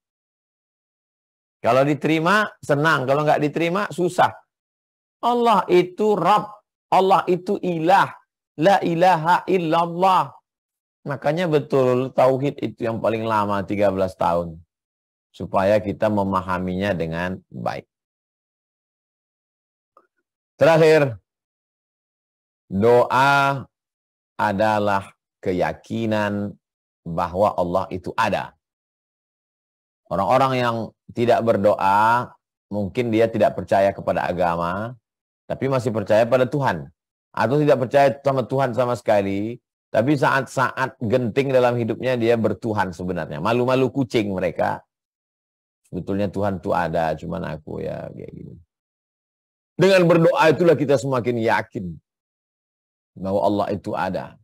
Kalau diterima, senang. Kalau nggak diterima, susah. Allah itu Rabb. Allah itu ilah. La ilaha illallah. Makanya betul tauhid itu yang paling lama 13 tahun. Supaya kita memahaminya dengan baik. Terakhir. Doa adalah keyakinan bahwa Allah itu ada. Orang-orang yang tidak berdoa, mungkin dia tidak percaya kepada agama, tapi masih percaya pada Tuhan. Atau tidak percaya sama Tuhan sama sekali, tapi saat-saat genting dalam hidupnya dia bertuhan sebenarnya. Malu-malu kucing mereka. Sebetulnya Tuhan itu ada, cuman aku ya kayak gini. Dengan berdoa itulah kita semakin yakin bahwa Allah itu ada.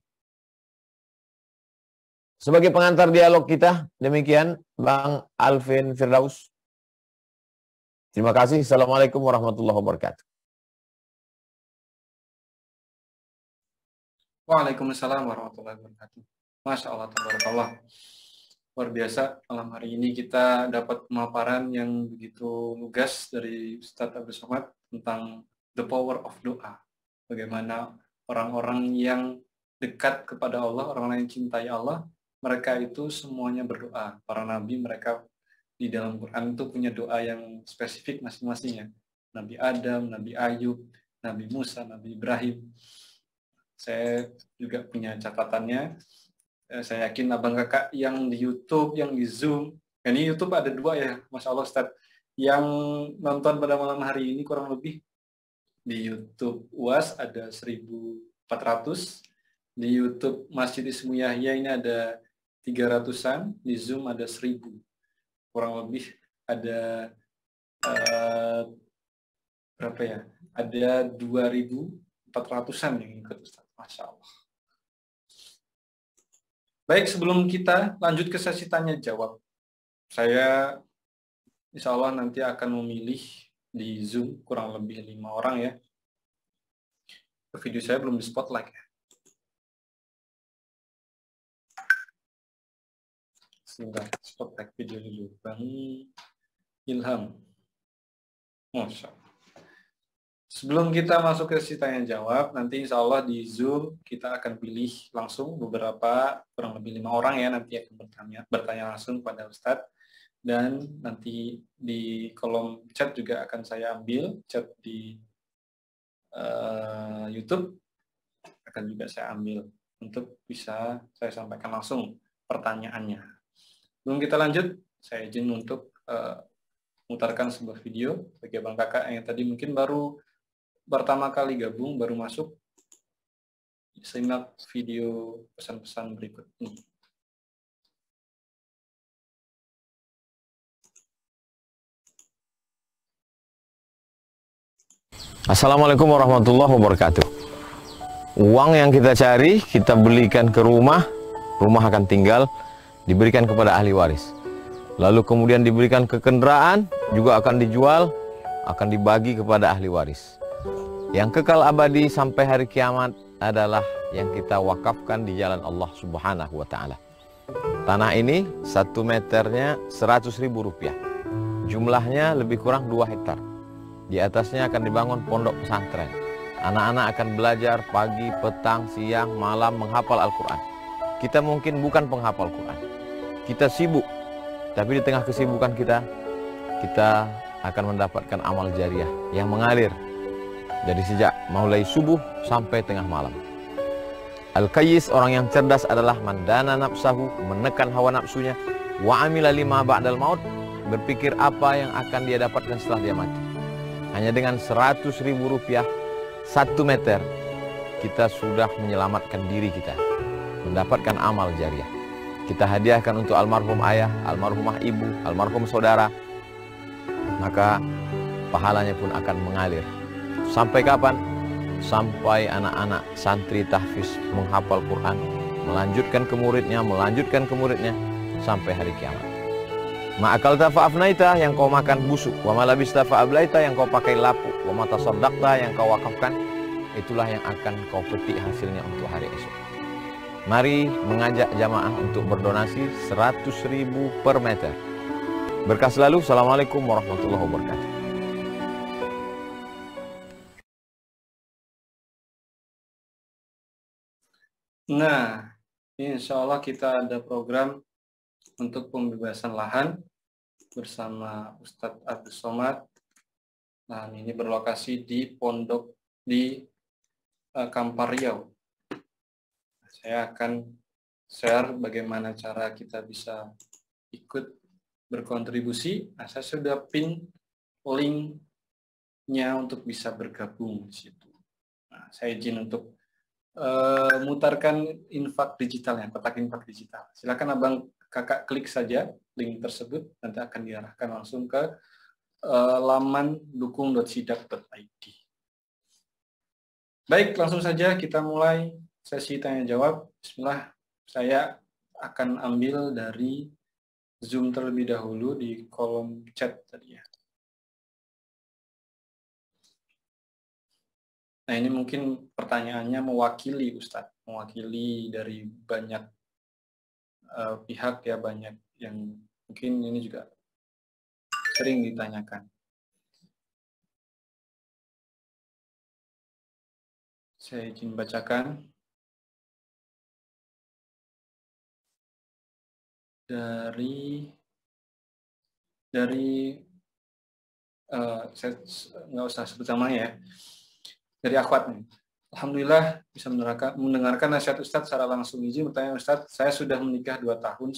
Sebagai pengantar dialog kita, demikian Bang Alvin Firdaus. Terima kasih. Assalamualaikum warahmatullahi wabarakatuh. Waalaikumsalam warahmatullahi wabarakatuh. Masya Allah, tabarakallah. Luar biasa, malam hari ini kita dapat pemaparan yang begitu lugas dari Ustadz Abdul Somad tentang the power of doa. Bagaimana orang-orang yang dekat kepada Allah, orang-orang yang cintai Allah, mereka itu semuanya berdoa. Para nabi mereka di dalam Quran itu punya doa yang spesifik masing-masingnya. Nabi Adam, Nabi Ayub, Nabi Musa, Nabi Ibrahim. Saya juga punya catatannya. Saya yakin abang kakak yang di YouTube, yang di Zoom, ini YouTube ada 2 ya, Masya Allah Ustaz. Yang nonton pada malam hari ini kurang lebih di YouTube UAS ada 1.400, di YouTube Masjid Ismu Yahya ini ada 300-an, di Zoom ada 1.000. Kurang lebih ada berapa ya? Ada 2.400-an yang ikut Ustaz. Masya Allah. Baik, sebelum kita lanjut ke sesi tanya jawab, saya insya Allah nanti akan memilih di Zoom kurang lebih 5 orang ya. Video saya belum di spotlight ya. Sebentar, spotlight video dulu. Bang Ilham. Masya Allah. Sebelum kita masuk ke sesi tanya jawab, nanti insya Allah di Zoom kita akan pilih langsung beberapa, kurang lebih 5 orang ya, nanti akan bertanya langsung kepada Ustadz. Dan nanti di kolom chat juga akan saya ambil, chat di YouTube akan juga saya ambil untuk bisa saya sampaikan langsung pertanyaannya. Sebelum kita lanjut, saya izin untuk memutarkan sebuah video bagi abang kakak yang tadi mungkin baru pertama kali gabung, baru masuk. Simak video pesan-pesan berikut ini. Assalamualaikum warahmatullahi wabarakatuh. Uang yang kita cari, kita belikan ke rumah, rumah akan tinggal, diberikan kepada ahli waris. Lalu kemudian diberikan ke kendaraan, juga akan dijual, akan dibagi kepada ahli waris. Yang kekal abadi sampai hari kiamat adalah yang kita wakafkan di jalan Allah Subhanahu wa Ta'ala. Tanah ini 1 meternya 100.000 rupiah. Jumlahnya lebih kurang 2 hektar. Di atasnya akan dibangun pondok pesantren. Anak-anak akan belajar pagi, petang, siang, malam menghafal Al-Quran. Kita mungkin bukan penghafal Quran. Kita sibuk, tapi di tengah kesibukan kita akan mendapatkan amal jariah yang mengalir dari sejak mulai subuh sampai tengah malam. Al-Qayyis, orang yang cerdas, adalah mandana nafsahu, menekan hawa nafsunya, wa amila lima ba'dal maut, berpikir apa yang akan dia dapatkan setelah dia mati. Hanya dengan 100.000 rupiah 1 meter, kita sudah menyelamatkan diri kita, mendapatkan amal jariah. Kita hadiahkan untuk almarhum ayah, almarhumah ibu, almarhum saudara, maka pahalanya pun akan mengalir. Sampai kapan? Sampai anak-anak santri tahfiz menghafal Quran, melanjutkan ke muridnya, sampai hari kiamat. Ma'akalta fa'afnaita, yang kau makan busuk, wa malabista fa'ablaita, yang kau pakai lapuk, wa matasaddaqta, yang kau wakafkan, itulah yang akan kau petik hasilnya untuk hari esok. Mari mengajak jamaah untuk berdonasi 100.000 per meter. Berkah selalu. Assalamualaikum warahmatullahi wabarakatuh. Nah, insya Allah kita ada program untuk pembebasan lahan bersama Ustadz Abdul Somad. Lahan ini berlokasi di pondok di Kampar Riau. Saya akan share bagaimana cara kita bisa ikut berkontribusi. Nah, saya sudah pin link-nya untuk bisa bergabung di situ. Nah, saya izin untuk mutarkan infak digitalnya, kotak infak digital. Silakan abang kakak klik saja link tersebut, nanti akan diarahkan langsung ke laman dukung.sidak.id. Baik, langsung saja kita mulai sesi tanya jawab. Bismillah, saya akan ambil dari Zoom terlebih dahulu di kolom chat tadi ya. Nah, ini mungkin pertanyaannya mewakili Ustadz, mewakili dari banyak pihak ya, banyak yang mungkin ini juga sering ditanyakan. Saya izin bacakan. Dari saya nggak usah sebut namanya ya, dari akhwat nih. Alhamdulillah bisa mendengarkan nasihat Ustadz secara langsung. Izin bertanya Ustadz, saya sudah menikah 2,5 tahun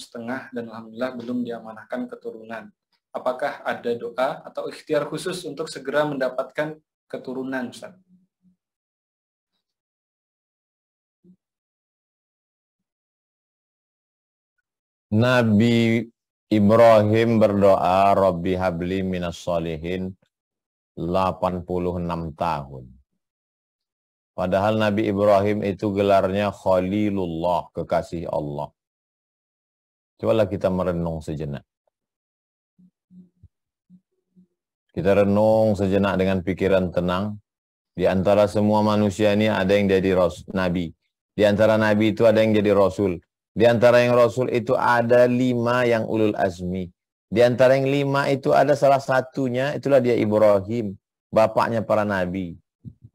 dan alhamdulillah belum diamanahkan keturunan. Apakah ada doa atau ikhtiar khusus untuk segera mendapatkan keturunan Ustadz? Nabi Ibrahim berdoa, Rabbi habli minas solihin 86 tahun. Padahal Nabi Ibrahim itu gelarnya Khalilullah, kekasih Allah. Cobalah kita merenung sejenak. Kita renung sejenak dengan pikiran tenang. Di antara semua manusia ini ada yang jadi nabi. Di antara nabi itu ada yang jadi rasul. Di antara yang rasul itu ada 5 yang ulul azmi. Di antara yang 5 itu ada salah satunya, itulah dia Ibrahim, bapaknya para nabi.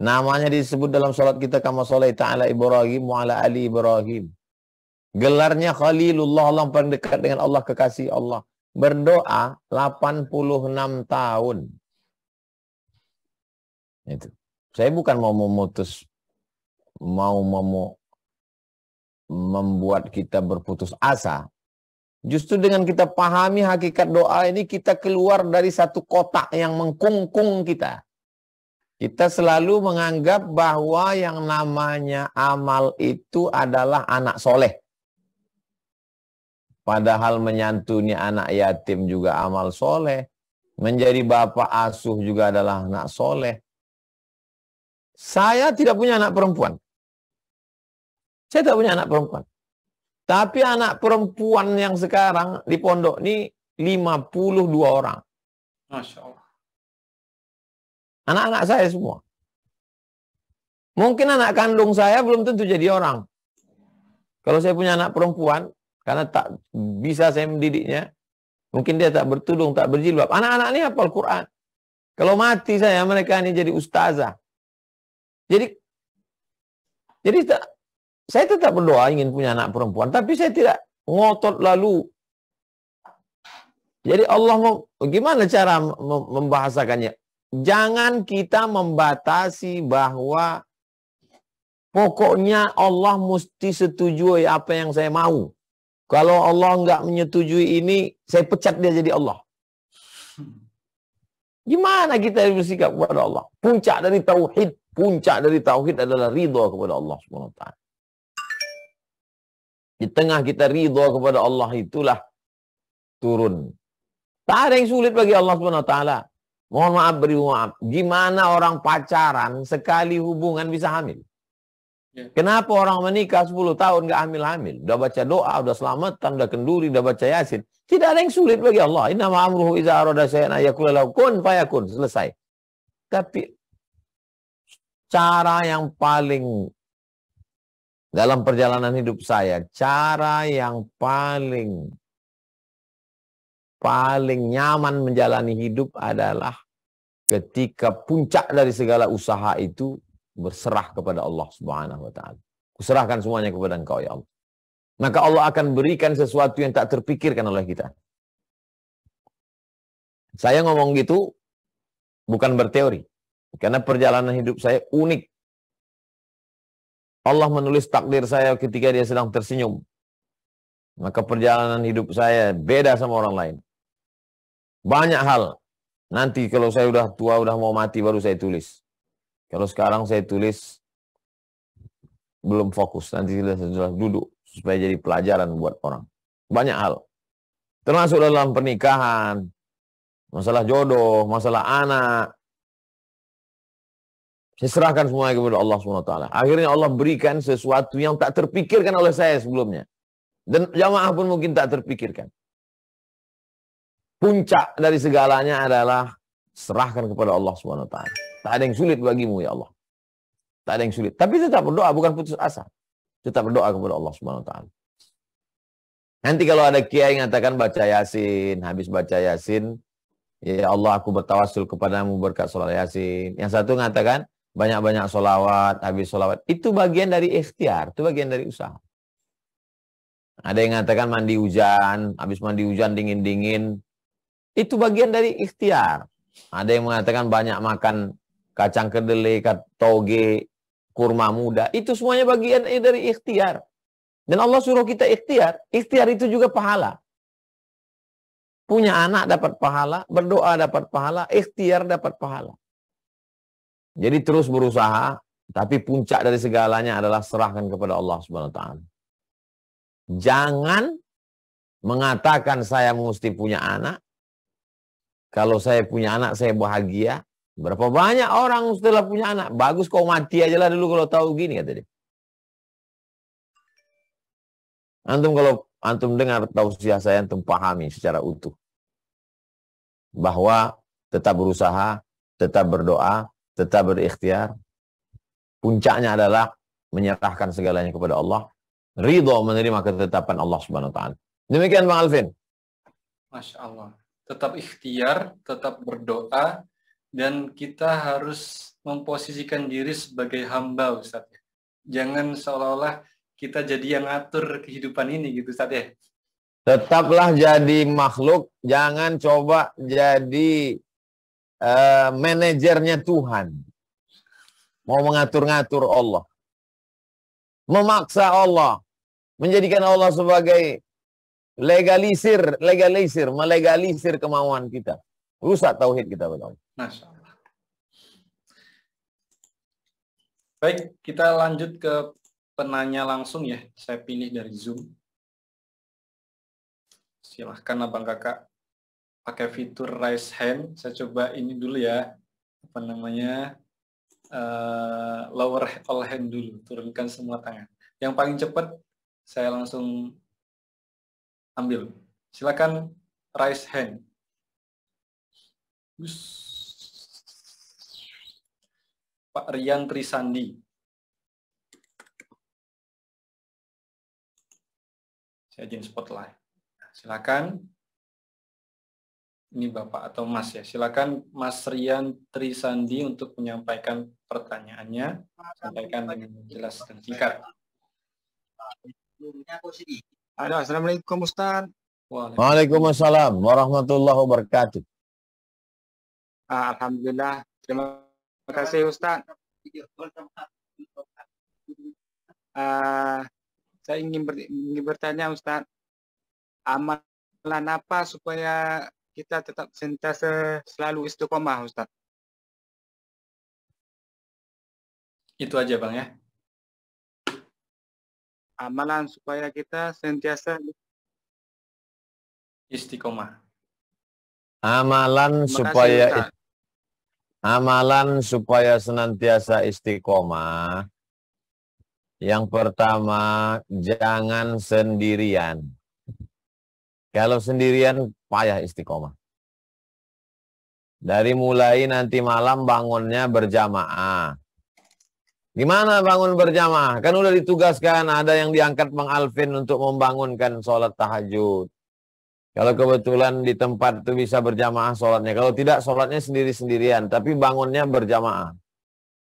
Namanya disebut dalam salat kita, kama sholaita ala Ibrahim wa ala ali Ibrahim. Gelarnya Khalilullah, Allah paling dekat dengan Allah, kekasih Allah. Berdoa 86 tahun. Itu. Saya bukan mau memutus, mau membuat kita berputus asa. Justru dengan kita pahami hakikat doa ini, kita keluar dari satu kotak yang mengkungkung kita. Kita selalu menganggap bahwa yang namanya amal itu adalah anak soleh. Padahal menyantuni anak yatim juga amal soleh. Menjadi bapak asuh juga adalah anak soleh. Saya tidak punya anak perempuan. Saya tidak punya anak perempuan. Tapi anak perempuan yang sekarang di pondok ini 52 orang. Masya Allah. Anak-anak saya semua. Mungkin anak kandung saya belum tentu jadi orang. Kalau saya punya anak perempuan, karena tak bisa saya mendidiknya, mungkin dia tak bertudung, tak berjilbab. Anak-anak ini hafal Quran. Kalau mati saya, mereka ini jadi ustazah. Jadi saya tetap berdoa ingin punya anak perempuan, tapi saya tidak ngotot lalu. Jadi Allah gimana cara membahasakannya? Jangan kita membatasi bahwa pokoknya Allah mesti setujui apa yang saya mau. Kalau Allah nggak menyetujui ini, saya pecat dia jadi Allah. Gimana kita bersikap kepada Allah? Puncak dari tauhid adalah ridha kepada Allah Subhanahu wa taala. Di tengah kita ridha kepada Allah itulah turun. Tak ada yang sulit bagi Allah Subhanahu wa taala. Mohon maaf, beri maaf. Gimana orang pacaran sekali hubungan bisa hamil? Ya. Kenapa orang menikah 10 tahun nggak hamil-hamil? Udah baca doa, udah selamatan, udah kenduri, udah baca yasin. Tidak ada yang sulit bagi Allah. Innama amruhu iza arada syai'an ayaqula lahu kun fayakun. Selesai. Tapi cara yang paling dalam perjalanan hidup saya, cara yang paling nyaman menjalani hidup adalah ketika puncak dari segala usaha itu berserah kepada Allah Subhanahu wa taala. Kuserahkan semuanya kepada Engkau ya Allah. Maka Allah akan berikan sesuatu yang tak terpikirkan oleh kita. Saya ngomong gitu bukan berteori. Karena perjalanan hidup saya unik. Allah menulis takdir saya ketika dia sedang tersenyum. Maka perjalanan hidup saya beda sama orang lain. Banyak hal. Nanti kalau saya udah tua, udah mau mati, baru saya tulis. Kalau sekarang saya tulis, belum fokus. Nanti sudah duduk, supaya jadi pelajaran buat orang. Banyak hal. Termasuk dalam pernikahan, masalah jodoh, masalah anak. Saya serahkan semuanya kepada Allah SWT. Akhirnya Allah berikan sesuatu yang tak terpikirkan oleh saya sebelumnya. Dan jamaah pun mungkin tak terpikirkan. Puncak dari segalanya adalah serahkan kepada Allah SWT. Tak ada yang sulit bagimu ya Allah. Tak ada yang sulit. Tapi tetap berdoa, bukan putus asa. Tetap berdoa kepada Allah SWT. Nanti kalau ada kiai yang mengatakan baca Yasin, habis baca Yasin, ya Allah aku bertawassul kepadamu berkat sholat Yasin. Yang satu mengatakan banyak-banyak sholawat, habis sholawat. Itu bagian dari ikhtiar, itu bagian dari usaha. Ada yang mengatakan mandi hujan, habis mandi hujan dingin-dingin. Itu bagian dari ikhtiar. Ada yang mengatakan banyak makan kacang kedelai, toge, kurma muda. Itu semuanya bagian dari ikhtiar. Dan Allah suruh kita ikhtiar. Ikhtiar itu juga pahala. Punya anak dapat pahala, berdoa dapat pahala, ikhtiar dapat pahala. Jadi terus berusaha, tapi puncak dari segalanya adalah serahkan kepada Allah SWT. Jangan mengatakan saya mesti punya anak. Kalau saya punya anak, saya bahagia. Berapa banyak orang setelah punya anak, bagus kau mati aja lah dulu kalau tahu gini, kata dia. Antum kalau antum dengar tausiah saya, antum pahami secara utuh. Bahwa tetap berusaha, tetap berdoa, tetap berikhtiar. Puncaknya adalah menyerahkan segalanya kepada Allah. Ridho menerima ketetapan Allah SWT. Demikian Bang Alvin. Masya Allah. Tetap ikhtiar, tetap berdoa, dan kita harus memposisikan diri sebagai hamba, Ustaz. Jangan seolah-olah kita jadi yang ngatur kehidupan ini, gitu, Ustaz ya. Tetaplah jadi makhluk, jangan coba jadi manajernya Tuhan. Mau mengatur-ngatur Allah. Memaksa Allah. Menjadikan Allah sebagai melegalisir kemauan kita. Rusak tauhid kita, betul. Masya Allah. Baik, kita lanjut ke penanya langsung ya. Saya pilih dari Zoom. Silahkan abang kakak pakai fitur raise hand. Saya coba ini dulu ya. Apa namanya? Lower all hand dulu. Turunkan semua tangan. Yang paling cepat saya langsung ambil. Silakan raise hand. Pak Rian Trisandi. Saya izin spotlight. Silakan. Ini Bapak atau Mas ya. Silakan Mas Rian Trisandi untuk menyampaikan pertanyaannya. Sampaikan dengan jelas dan singkat. Halo, Assalamualaikum Ustaz. Waalaikumsalam warahmatullahi wabarakatuh. Alhamdulillah. Terima kasih Ustaz. Saya ingin bertanya Ustaz. Amalan apa supaya kita tetap sentiasa selalu istiqomah Ustaz? Itu aja Bang ya. Amalan supaya kita sentiasa istiqomah. Amalan supaya senantiasa istiqomah. Yang pertama, jangan sendirian. Kalau sendirian, payah istiqomah. Dari mulai nanti malam bangunnya berjamaah. Gimana bangun berjamaah? Kan udah ditugaskan, ada yang diangkat Bang Alvin untuk membangunkan sholat tahajud. Kalau kebetulan di tempat itu bisa berjamaah sholatnya. Kalau tidak, sholatnya sendiri-sendirian. Tapi bangunnya berjamaah.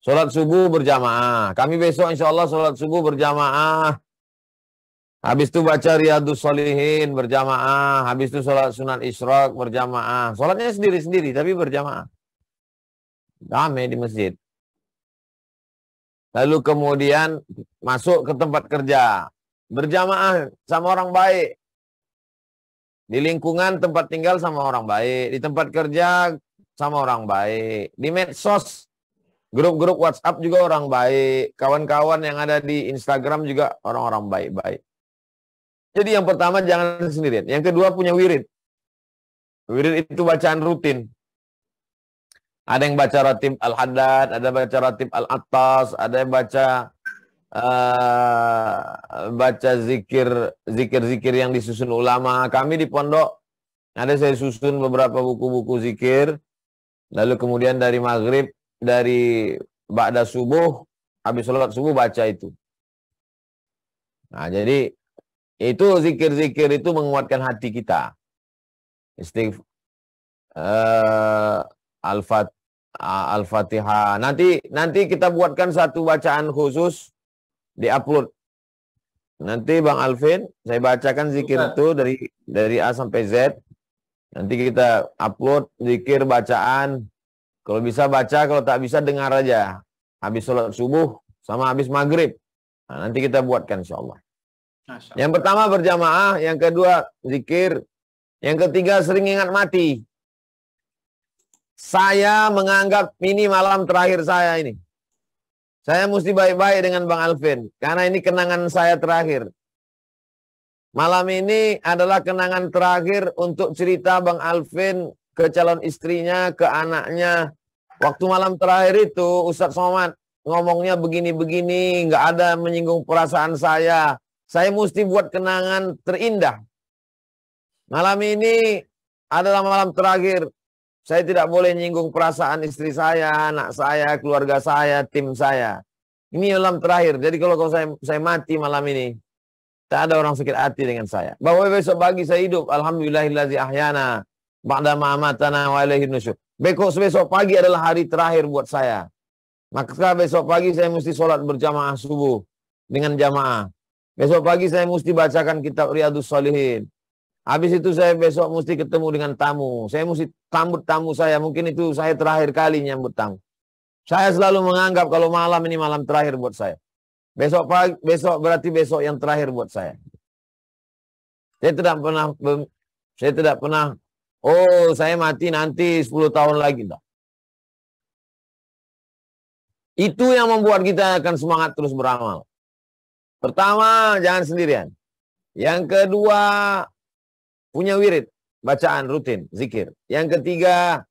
Sholat subuh berjamaah. Kami besok insya Allah sholat subuh berjamaah. Habis itu baca Riyadhus Shalihin berjamaah. Habis itu sholat sunat isyraq berjamaah. Sholatnya sendiri-sendiri tapi berjamaah. Ramai di masjid. Lalu kemudian masuk ke tempat kerja. Berjamaah sama orang baik. Di lingkungan tempat tinggal sama orang baik. Di tempat kerja sama orang baik. Di medsos, grup-grup WhatsApp juga orang baik. Kawan-kawan yang ada di Instagram juga orang-orang baik-baik. Jadi yang pertama jangan sendirian. Yang kedua punya wirid. Wirid itu bacaan rutin. Ada yang baca ratib Al-Haddad, ada baca ratib Al-Attas, ada yang baca zikir-zikir yang disusun ulama. Kami di pondok ada saya susun beberapa buku-buku zikir. Lalu kemudian dari maghrib, dari ba'da subuh, habis sholat subuh baca itu. Nah, jadi itu zikir-zikir itu menguatkan hati kita. Al-Fatihah. Nanti kita buatkan satu bacaan khusus di-upload. Nanti Bang Alvin, saya bacakan zikir itu dari A sampai Z. Nanti kita upload zikir bacaan. Kalau bisa baca, kalau tak bisa dengar aja. Habis sholat subuh sama habis maghrib. Nah, nanti kita buatkan insyaallah. Yang pertama berjamaah, yang kedua zikir, yang ketiga sering ingat mati. Saya menganggap ini malam terakhir saya ini. Saya mesti baik-baik dengan Bang Alvin. Karena ini kenangan saya terakhir. Malam ini adalah kenangan terakhir untuk cerita Bang Alvin ke calon istrinya, ke anaknya. Waktu malam terakhir itu Ustadz Somad ngomongnya begini-begini. Nggak ada menyinggung perasaan saya. Saya mesti buat kenangan terindah. Malam ini adalah malam terakhir. Saya tidak boleh nyinggung perasaan istri saya, anak saya, keluarga saya, tim saya. Ini malam terakhir. Jadi kalau saya mati malam ini, tak ada orang sakit hati dengan saya. Bahwa besok pagi saya hidup. Alhamdulillahillazi ahyana ba'da ma amatana wa ilaihin nusyur. Besok pagi adalah hari terakhir buat saya. Maka besok pagi saya mesti sholat berjamaah subuh dengan jamaah. Besok pagi saya mesti bacakan kitab Riyadhus Shalihin. Habis itu saya besok mesti ketemu dengan tamu. Saya mesti sambut tamu saya. Mungkin itu saya terakhir kali nyambut tamu. Saya selalu menganggap kalau malam ini malam terakhir buat saya. Besok berarti besok yang terakhir buat saya. Saya tidak pernah, oh saya mati nanti 10 tahun lagi. Enggak. Itu yang membuat kita akan semangat terus beramal. Pertama, jangan sendirian. Yang kedua, punya wirid, bacaan rutin, zikir. Yang ketiga,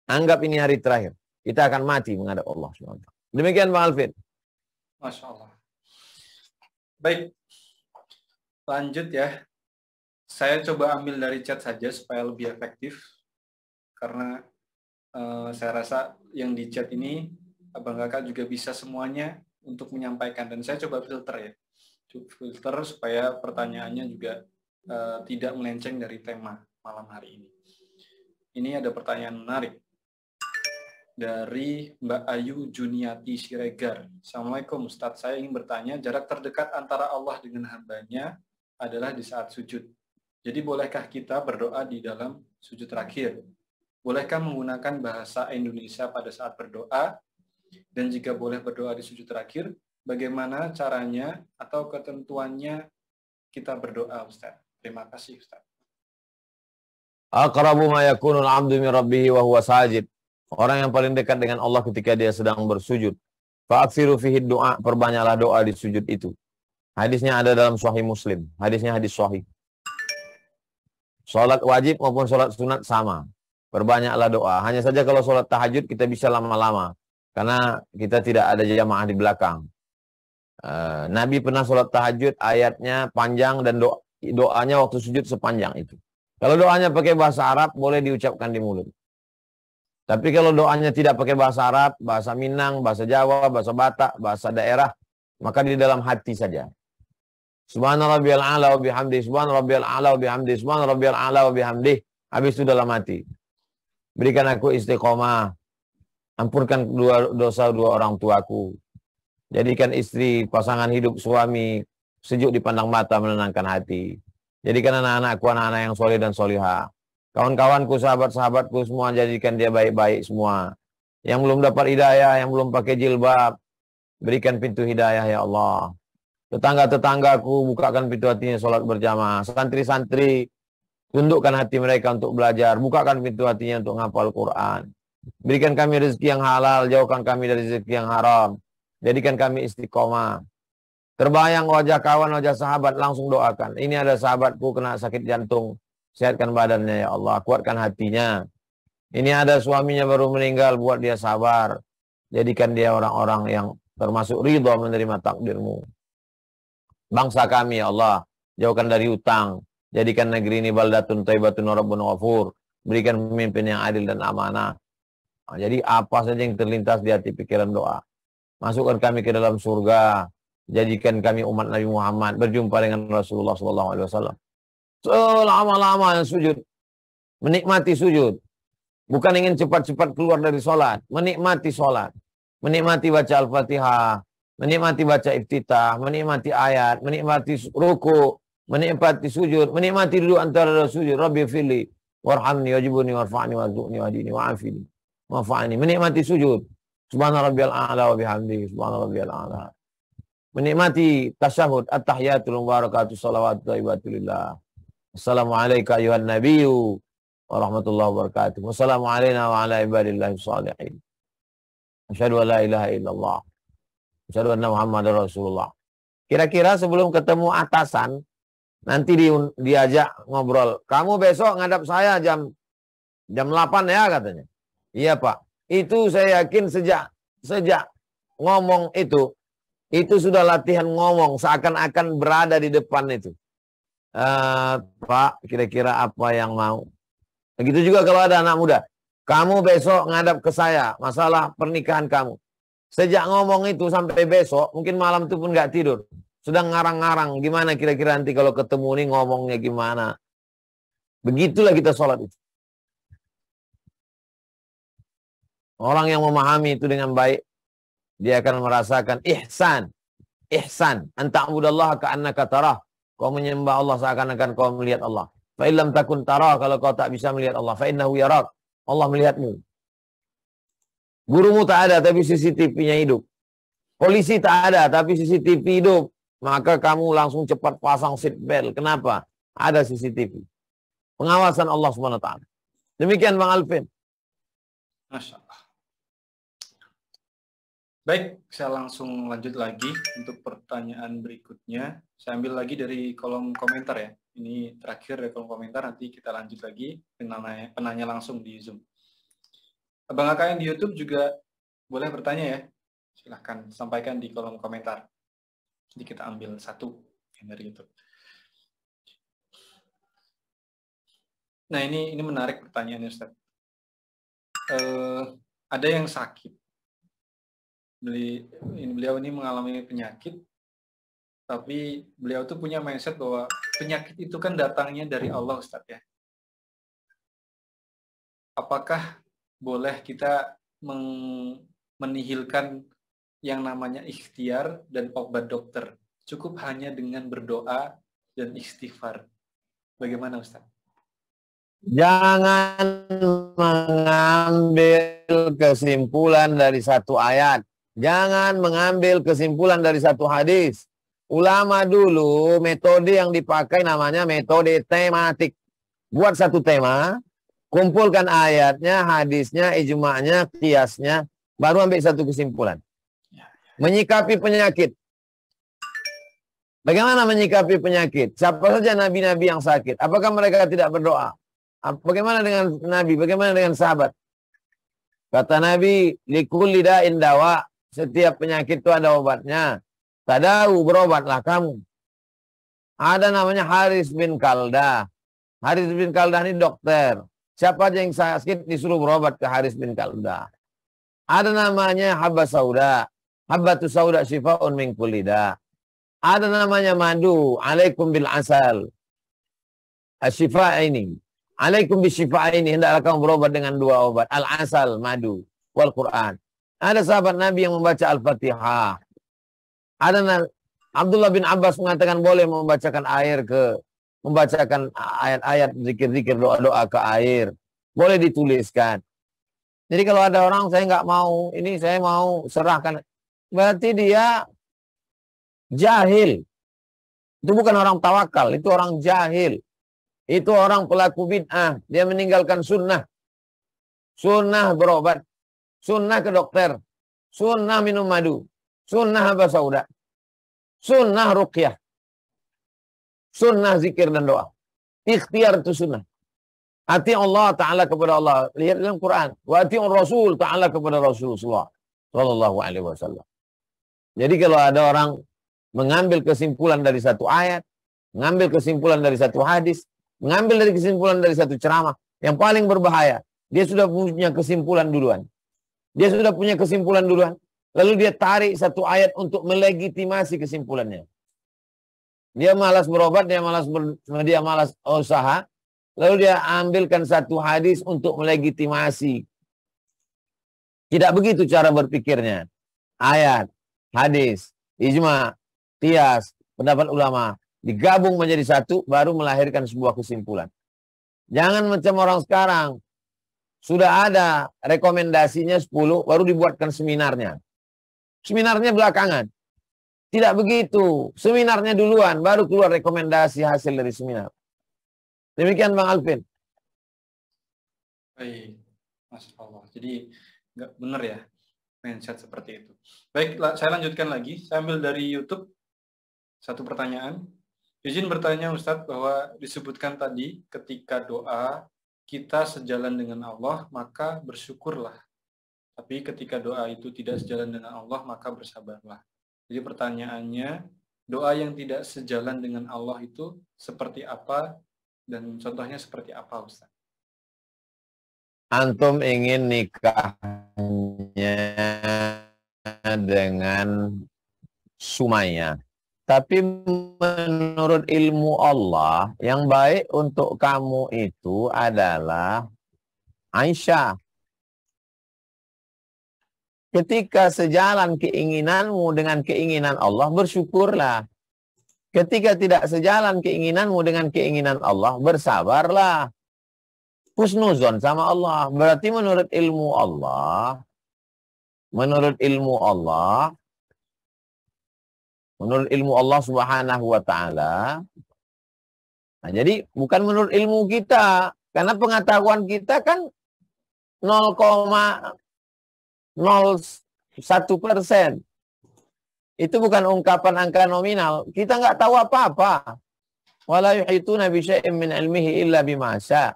anggap ini hari terakhir. Kita akan mati menghadap Allah SWT. Demikian Bang Alvin. Masya Allah. Baik, lanjut ya. Saya coba ambil dari chat saja supaya lebih efektif. Karena saya rasa yang di chat ini, Abang Kakak juga bisa semuanya untuk menyampaikan. Dan saya coba filter ya. Filter supaya pertanyaannya juga tidak melenceng dari tema malam hari ini. Ini ada pertanyaan menarik dari Mbak Ayu Juniati Siregar. Assalamualaikum Ustadz, saya ingin bertanya, jarak terdekat antara Allah dengan hambanya adalah di saat sujud. Jadi bolehkah kita berdoa di dalam sujud terakhir? Bolehkah menggunakan bahasa Indonesia pada saat berdoa? Dan jika boleh berdoa di sujud terakhir, bagaimana caranya atau ketentuannya kita berdoa, Ustadz? Terima kasih, Ustaz. Aqrabu ma yakunul 'abdu min rabbih wa huwa sajid. Orang yang paling dekat dengan Allah ketika dia sedang bersujud. Fa'aksiru fihi du'a, perbanyaklah doa di sujud itu. Hadisnya ada dalam Sahih Muslim. Hadisnya hadis sahih. Salat wajib maupun salat sunat sama. Perbanyaklah doa. Hanya saja kalau salat tahajud kita bisa lama-lama karena kita tidak ada jamaah di belakang. Nabi pernah salat tahajud, ayatnya panjang dan doanya waktu sujud sepanjang itu. Kalau doanya pakai bahasa Arab, boleh diucapkan di mulut. Tapi kalau doanya tidak pakai bahasa Arab, bahasa Minang, bahasa Jawa, bahasa Batak, bahasa daerah, maka di dalam hati saja. Subhanarabbiyal a'la wa bihamdi, subhanarabbiyal a'la wa bihamdi, subhanarabbiyal a'la wa bihamdi. Habis itu dalam hati. Berikan aku istiqomah. Ampunkan dosa dua orang tuaku. Jadikan istri, pasangan hidup, suami sejuk dipandang mata, menenangkan hati. Jadikan anak-anakku anak-anak yang soleh dan solihah. Kawan-kawanku, sahabat-sahabatku semua jadikan dia baik-baik semua. Yang belum dapat hidayah, yang belum pakai jilbab, berikan pintu hidayah ya Allah. Tetangga-tetanggaku bukakan pintu hatinya sholat berjamaah. Santri-santri tundukkan hati mereka untuk belajar, bukakan pintu hatinya untuk menghafal Quran. Berikan kami rezeki yang halal, jauhkan kami dari rezeki yang haram. Jadikan kami istiqomah. Terbayang wajah kawan, wajah sahabat, langsung doakan. Ini ada sahabatku kena sakit jantung, sehatkan badannya ya Allah, kuatkan hatinya. Ini ada suaminya baru meninggal, buat dia sabar. Jadikan dia orang-orang yang termasuk ridha menerima takdirmu. Bangsa kami ya Allah, jauhkan dari utang. Jadikan negeri ini baldatun thayyibatun rabbun ghafur. Berikan pemimpin yang adil dan amanah. Nah, jadi apa saja yang terlintas di hati pikiran doa. Masukkan kami ke dalam surga. Jadikan kami umat Nabi Muhammad berjumpa dengan Rasulullah SAW. Selama-lamanya sujud. Menikmati sujud. Bukan ingin cepat-cepat keluar dari sholat. Menikmati sholat. Menikmati baca Al-Fatihah. Menikmati baca iftitah. Menikmati ayat. Menikmati ruku. Menikmati sujud. Menikmati duduk antara sujud. Rabbi fili. Warhamni wajibuni warfa'ni warzuqni wahdini wa'afini. Wa'fa'ni. Menikmati sujud. Subhana rabbiyal a'la wa bihamdi. Subhana rabbiyal a'la. Menikmati tasyahud. At-tahiyatul mubarakatuh. Salawatu taibatulillah. Assalamualaikum ayuhan nabiyyu. Warahmatullahi wabarakatuh. Wassalamualaikum wa ala ibadillahi shalihin. Asyhadu an la ilaha illallah. Asyhadu anna Muhammadar Rasulullah. Kira-kira sebelum ketemu atasan, nanti diajak ngobrol. Kamu besok ngadap saya jam 8 ya katanya. Iya Pak. Itu saya yakin sejak ngomong itu sudah latihan ngomong seakan-akan berada di depan itu. Pak, kira-kira apa yang mau? Begitu juga kalau ada anak muda. Kamu besok ngadap ke saya, masalah pernikahan kamu. Sejak ngomong itu sampai besok, mungkin malam itu pun nggak tidur. Sedang ngarang-ngarang, gimana kira-kira nanti kalau ketemu nih ngomongnya gimana. Begitulah kita sholat itu. Orang yang memahami itu dengan baik, dia akan merasakan ihsan. Ihsan. Anta'budallaha ka'annaka tarah. Kau menyembah Allah seakan-akan kau melihat Allah. Fa'illam takun tarah, kalau kau tak bisa melihat Allah. Fa'innahu yarak. Allah melihatmu. Gurumu tak ada, tapi CCTV-nya hidup. Polisi tak ada, tapi CCTV hidup. Maka kamu langsung cepat pasang seat belt. Kenapa? Ada CCTV. Pengawasan Allah SWT. Demikian Bang Alvin. Masya Allah. Baik, saya langsung lanjut lagi untuk pertanyaan berikutnya. Saya ambil lagi dari kolom komentar ya. Ini terakhir dari kolom komentar, nanti kita lanjut lagi penanya langsung di Zoom. Abang Kakak yang di YouTube juga boleh bertanya ya. Silahkan sampaikan di kolom komentar. Jadi kita ambil satu yang dari YouTube. Nah ini menarik pertanyaannya Ustaz. Ada yang sakit. Beliau ini mengalami penyakit, tapi beliau tuh punya mindset bahwa penyakit itu kan datangnya dari Allah Ustaz ya. Apakah boleh kita menihilkan yang namanya ikhtiar dan obat dokter? Cukup hanya dengan berdoa dan istighfar. Bagaimana Ustaz? Jangan mengambil kesimpulan dari satu ayat. Jangan mengambil kesimpulan dari satu hadis. Ulama dulu metode yang dipakai namanya metode tematik. Buat satu tema, kumpulkan ayatnya, hadisnya, ijma'nya, qiyasnya, baru ambil satu kesimpulan. Menyikapi penyakit. Bagaimana menyikapi penyakit? Siapa saja nabi-nabi yang sakit? Apakah mereka tidak berdoa? Bagaimana dengan nabi? Bagaimana dengan sahabat? Kata Nabi, likulli da'in dawa. Setiap penyakit itu ada obatnya. Tadau, berobatlah kamu. Ada namanya Haris bin Kaldah. Haris bin Kaldah ini dokter. Siapa aja yang sakit disuruh berobat ke Haris bin Kaldah. Ada namanya Habba Sauda. Habbatu Sauda syifa'un min kulli da. Ada namanya madu. Alaikum bil asal. Asyifa ini. Alaikum bisyifa ini. Hendaklah kamu berobat dengan dua obat. Al-asal, madu. Wal Quran. Ada sahabat Nabi yang membaca Al-Fatihah. Ada Abdullah bin Abbas mengatakan boleh membacakan ayat-ayat zikir-zikir doa-doa ke air. Boleh dituliskan. Jadi kalau ada orang saya nggak mau, ini saya mau serahkan. berarti dia jahil. Itu bukan orang tawakal, itu orang jahil. Itu orang pelaku bid'ah. Dia meninggalkan sunnah. Sunnah berobat. Sunnah ke dokter. Sunnah minum madu. Sunnah habas sauda. Sunnah ruqyah. Sunnah zikir dan doa. Ikhtiar itu sunnah. Ati Allah Ta'ala kepada Allah. Lihat dalam Quran. Wa ati Rasul Ta'ala kepada Rasulullah Sallallahu Alaihi Wasallam. Jadi kalau ada orang mengambil kesimpulan dari satu ayat, mengambil kesimpulan dari satu hadis, mengambil dari kesimpulan dari satu ceramah, yang paling berbahaya, dia sudah punya kesimpulan duluan. Dia sudah punya kesimpulan duluan, lalu dia tarik satu ayat untuk melegitimasi kesimpulannya. Dia malas berobat, dia malas usaha, lalu dia ambilkan satu hadis untuk melegitimasi. Tidak begitu cara berpikirnya. Ayat, hadis, ijma, qiyas, pendapat ulama digabung menjadi satu baru melahirkan sebuah kesimpulan. Jangan macam orang sekarang. Sudah ada rekomendasinya 10 baru dibuatkan seminarnya. Seminarnya belakangan. Tidak begitu. Seminarnya duluan baru keluar rekomendasi hasil dari seminar. Demikian Bang Alvin. Baik. Masya Allah. Jadi nggak benar ya mindset seperti itu. Baik, saya lanjutkan lagi. Saya ambil dari YouTube. Satu pertanyaan. Izin bertanya Ustadz bahwa disebutkan tadi ketika doa kita sejalan dengan Allah maka bersyukurlah. Tapi ketika doa itu tidak sejalan dengan Allah maka bersabarlah. Jadi pertanyaannya, doa yang tidak sejalan dengan Allah itu seperti apa dan contohnya seperti apa Ustadz? Antum ingin nikahnya dengan Sumayyah. Tapi menurut ilmu Allah, yang baik untuk kamu itu adalah Aisyah. Ketika sejalan keinginanmu dengan keinginan Allah, bersyukurlah. Ketika tidak sejalan keinginanmu dengan keinginan Allah, bersabarlah. Husnuzon sama Allah. Berarti menurut ilmu Allah, menurut ilmu Allah Subhanahu wa Ta'ala. Nah, jadi bukan menurut ilmu kita, karena pengetahuan kita kan 0,01%. Itu bukan ungkapan angka nominal. Kita nggak tahu apa-apa. Wala yuhituna bi syai'in min ilmihi illa bima syaa.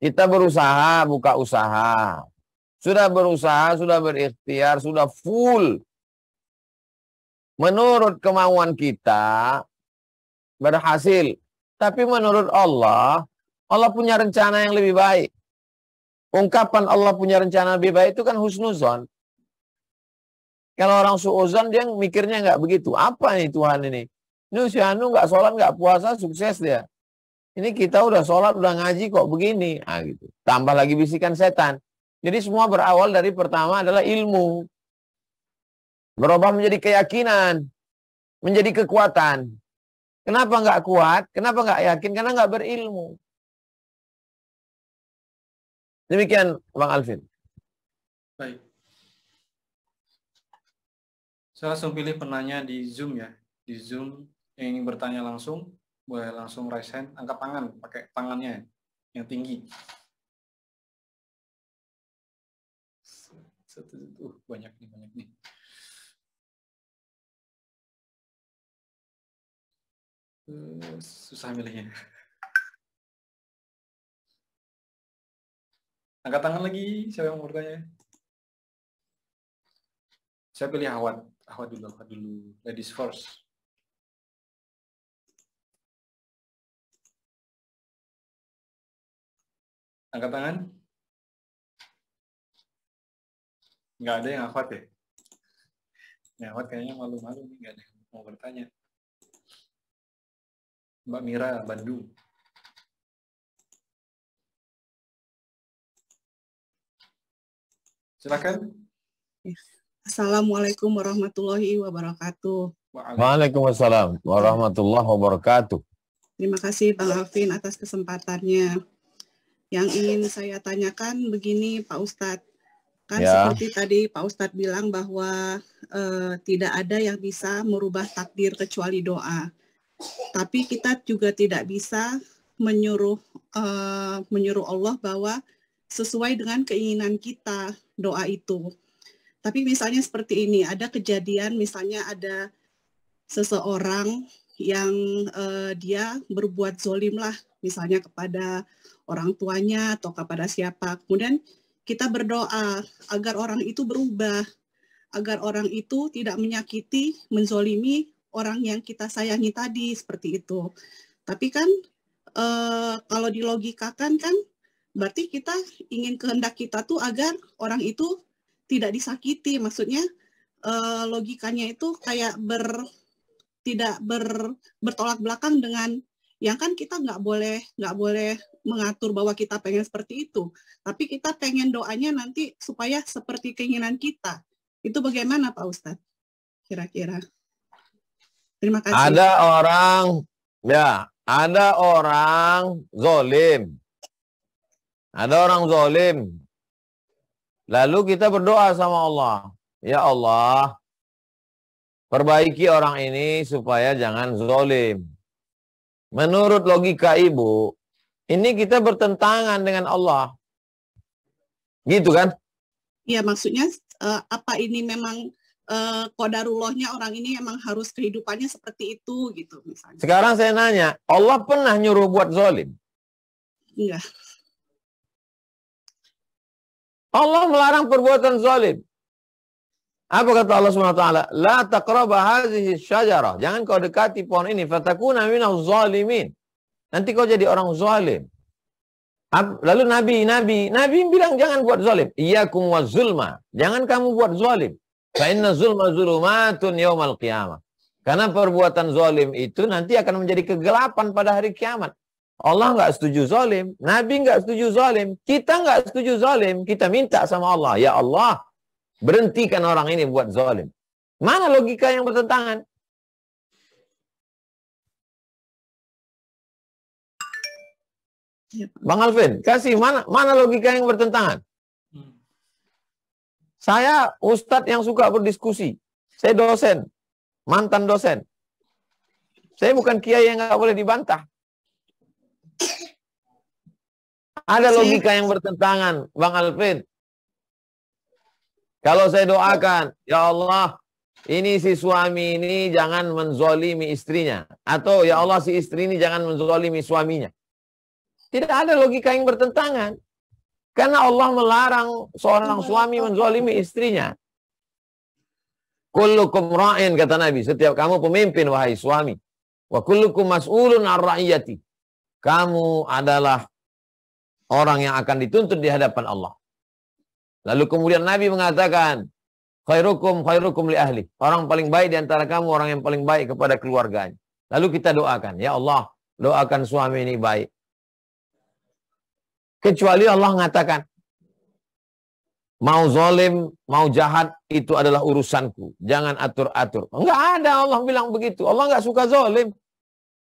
Kita berusaha, buka usaha. Sudah berusaha, sudah berikhtiar, sudah full. Menurut kemauan kita berhasil. Tapi menurut Allah, Allah punya rencana yang lebih baik. Ungkapan Allah punya rencana lebih baik itu kan husnuzon. Kalau orang suuzon dia mikirnya nggak begitu. Apa nih Tuhan ini? Ini si Anu nggak sholat, nggak puasa, sukses dia. Ini kita udah sholat, udah ngaji kok begini. Ah, gitu. Tambah lagi bisikan setan. Jadi semua berawal dari pertama adalah ilmu. Berubah menjadi keyakinan, menjadi kekuatan. Kenapa nggak kuat? Kenapa nggak yakin? Karena nggak berilmu. Demikian Bang Alvin. Baik. Saya langsung pilih penanya di Zoom ya. Di Zoom yang ingin bertanya langsung, boleh langsung raise hand, angkat tangan, pakai tangannya yang tinggi. Banyak nih. Susah milihnya. Angkat tangan lagi, siapa yang mau bertanya? Saya pilih Ahwat dulu. Ladies first. Angkat tangan. Nggak ada yang Ahwat ya? Ya, Ahwat kayaknya malu-malu nih, nggak ada yang mau bertanya. Mbak Mira, Bandung. Silakan. Assalamualaikum warahmatullahi wabarakatuh. Waalaikumsalam warahmatullahi wabarakatuh. Terima kasih Bang Alvin atas kesempatannya. Yang ingin saya tanyakan begini Pak Ustadz. Kan Ya. seperti tadi Pak Ustadz bilang bahwa tidak ada yang bisa merubah takdir kecuali doa. Tapi kita juga tidak bisa menyuruh Allah bahwa sesuai dengan keinginan kita doa itu. Tapi misalnya seperti ini, ada kejadian misalnya ada seseorang yang dia berbuat zolim lah, misalnya kepada orang tuanya atau kepada siapa. Kemudian kita berdoa agar orang itu berubah, agar orang itu tidak menyakiti, menzolimi orang yang kita sayangi tadi, seperti itu. Tapi kan kalau dilogikakan kan berarti kita ingin kehendak kita tuh agar orang itu tidak disakiti. Maksudnya logikanya itu kayak bertolak belakang dengan yang kan kita nggak boleh mengatur bahwa kita pengen seperti itu. Tapi kita pengen doanya nanti supaya seperti keinginan kita. Itu bagaimana Pak Ustadz? Kira-kira. Terima kasih. Ada orang zolim. Ada orang zolim. Lalu kita berdoa sama Allah. Ya Allah, perbaiki orang ini supaya jangan zolim. Menurut logika ibu, ini kita bertentangan dengan Allah. Gitu kan? Iya, maksudnya apa ini memang qadarullahnya orang ini emang harus kehidupannya seperti itu gitu misalnya. Sekarang saya nanya, Allah pernah nyuruh buat zolim? Enggak. Allah melarang perbuatan zalim. Apa kata Allah SWT? La taqraba hazihi syajarah. Jangan kau dekati pohon ini. Fatakuna minaz zalimin. Nanti kau jadi orang zalim. Lalu Nabi bilang jangan buat zalim. Iyyakum wa zulma. Jangan kamu buat zalim. Fa inna zulma zulumatun yaumal qiyamah. Karena perbuatan zalim itu nanti akan menjadi kegelapan pada hari kiamat. Allah nggak setuju zalim, Nabi nggak setuju zalim, kita nggak setuju zalim, kita minta sama Allah, ya Allah, berhentikan orang ini buat zalim. Mana logika yang bertentangan? Bang Alvin, kasih mana logika yang bertentangan? Saya ustadz yang suka berdiskusi, saya dosen, mantan dosen. Saya bukan kiai yang nggak boleh dibantah. Ada logika yang bertentangan, Bang Alvin. Kalau saya doakan, ya Allah, ini si suami ini jangan menzolimi istrinya. Atau ya Allah, si istri ini jangan menzolimi suaminya. Tidak ada logika yang bertentangan. Karena Allah melarang seorang suami menzolimi istrinya. Kullukum ra'in, kata Nabi. Setiap kamu pemimpin, wahai suami. Wa kullukum mas'ulun ar-ra'iyati. Kamu adalah orang yang akan dituntut di hadapan Allah. Lalu kemudian Nabi mengatakan, khairukum li ahli. Orang paling baik di antara kamu, orang yang paling baik kepada keluarganya. Lalu kita doakan, ya Allah, doakan suami ini baik. Kecuali Allah mengatakan, mau zalim, mau jahat, itu adalah urusanku. Jangan atur-atur. Enggak ada Allah bilang begitu. Allah enggak suka zalim.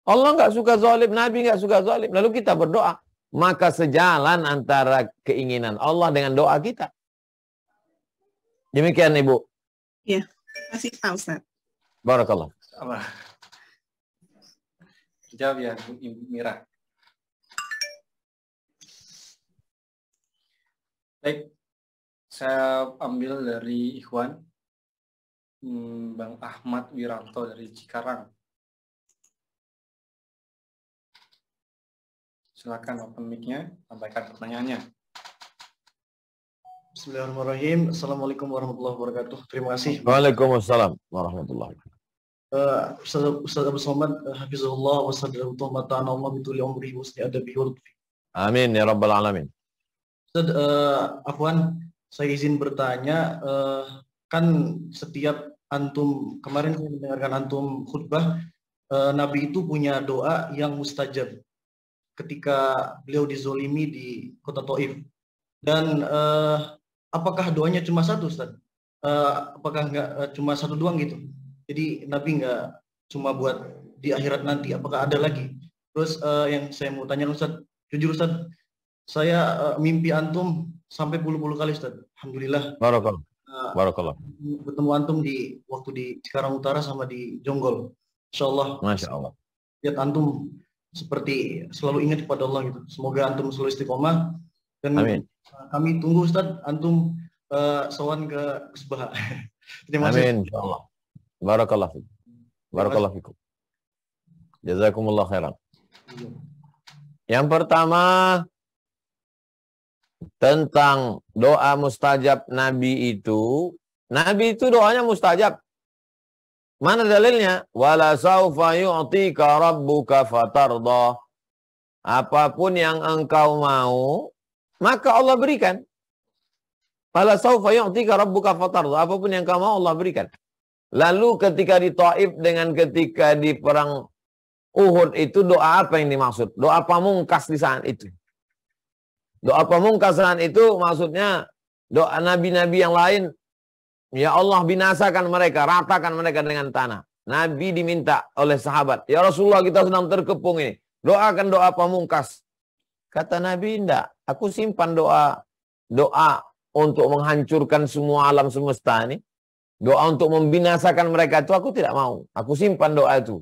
Allah enggak suka zalim, Nabi enggak suka zalim. Lalu kita berdoa. Maka sejalan antara keinginan Allah dengan doa kita. Demikian Ibu. Ya, terima kasih Pak Ustadz. Barakallah. Jawab ya, Ibu Mira. Baik, saya ambil dari Ikhwan, Bang Ahmad Wiranto dari Cikarang. Silakan open mic-nya, sampaikan pertanyaannya. Bismillahirrahmanirrahim. Assalamualaikum warahmatullahi wabarakatuh. Terima kasih. Waalaikumsalam warahmatullahi wabarakatuh. Ustaz Abu Somad, hafizahullah wa saddahu tuhmatan Allah bituli umri husni adabi wa lutfi. Amin ya rabbal alamin. Ustaz, Afwan, saya izin bertanya, kan setiap antum, kemarin saya mendengarkan antum khutbah, Nabi itu punya doa yang mustajab ketika beliau dizolimi di kota Taif. Dan apakah doanya cuma satu, Ustaz? Apakah nggak cuma satu doang gitu? Jadi Nabi nggak cuma buat di akhirat nanti, apakah ada lagi? Terus yang saya mau tanya Ustaz, jujur Ustaz, saya mimpi antum sampai puluh-puluh kali Ustaz. Alhamdulillah. Barakallah. Uh, Barakallah. Bertemu antum di waktu di Cikarang Utara sama di Jonggol. Insyaallah. Masya Allah. Lihat antum seperti selalu ingat kepada Allah gitu. Semoga antum selalu istiqomah dan Amin. Kami tunggu Ustaz antum sowan ke Kusbah. Terima kasih. Amin. Insyaallah. Barakallah fikum. Barakallah fikum. Jazakumullah khairan. Yang pertama tentang doa mustajab Nabi itu doanya mustajab. Mana dalilnya? Wala saufa yu'tika rabbuka fatardah. Apapun yang engkau mau, maka Allah berikan. Wala saufa yu'tika rabbuka fatardah. Apapun yang engkau mau, Allah berikan. Lalu ketika di Taif dengan ketika di perang Uhud itu doa apa yang dimaksud? Doa pamungkas di saat itu. Doa pamungkasan itu maksudnya doa nabi-nabi yang lain. Ya Allah binasakan mereka, ratakan mereka dengan tanah. Nabi diminta oleh sahabat. Ya Rasulullah kita sedang terkepung ini. Doakan doa pamungkas. Kata Nabi, enggak. Aku simpan doa untuk menghancurkan semua alam semesta ini. Doa untuk membinasakan mereka itu aku tidak mau. Aku simpan doa itu.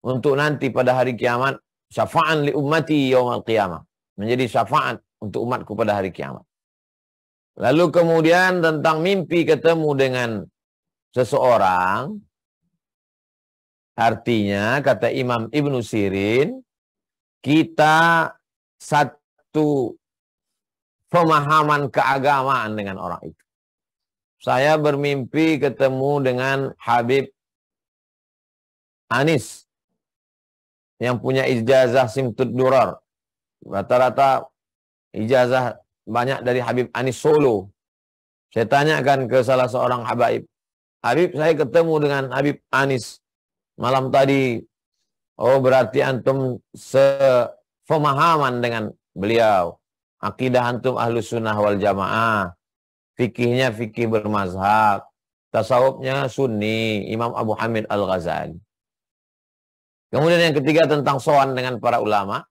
Untuk nanti pada hari kiamat. Syafa'an li ummati yawmal qiyamah. Menjadi syafaat untuk umatku pada hari kiamat. Lalu kemudian tentang mimpi ketemu dengan seseorang. Artinya kata Imam Ibnu Sirin. Kita satu pemahaman keagamaan dengan orang itu. Saya bermimpi ketemu dengan Habib Anis. Yang punya ijazah Simtud Durar. Rata-rata ijazah banyak dari Habib Anis Solo. Saya tanyakan ke salah seorang habaib. Habib, saya ketemu dengan Habib Anis malam tadi. Oh, berarti antum sepemahaman dengan beliau. Akidah antum ahlus sunnah wal jamaah. Fikihnya fikih bermazhab. Tasawufnya sunni. Imam Abu Hamid Al-Ghazali. Kemudian yang ketiga tentang sowan dengan para ulama.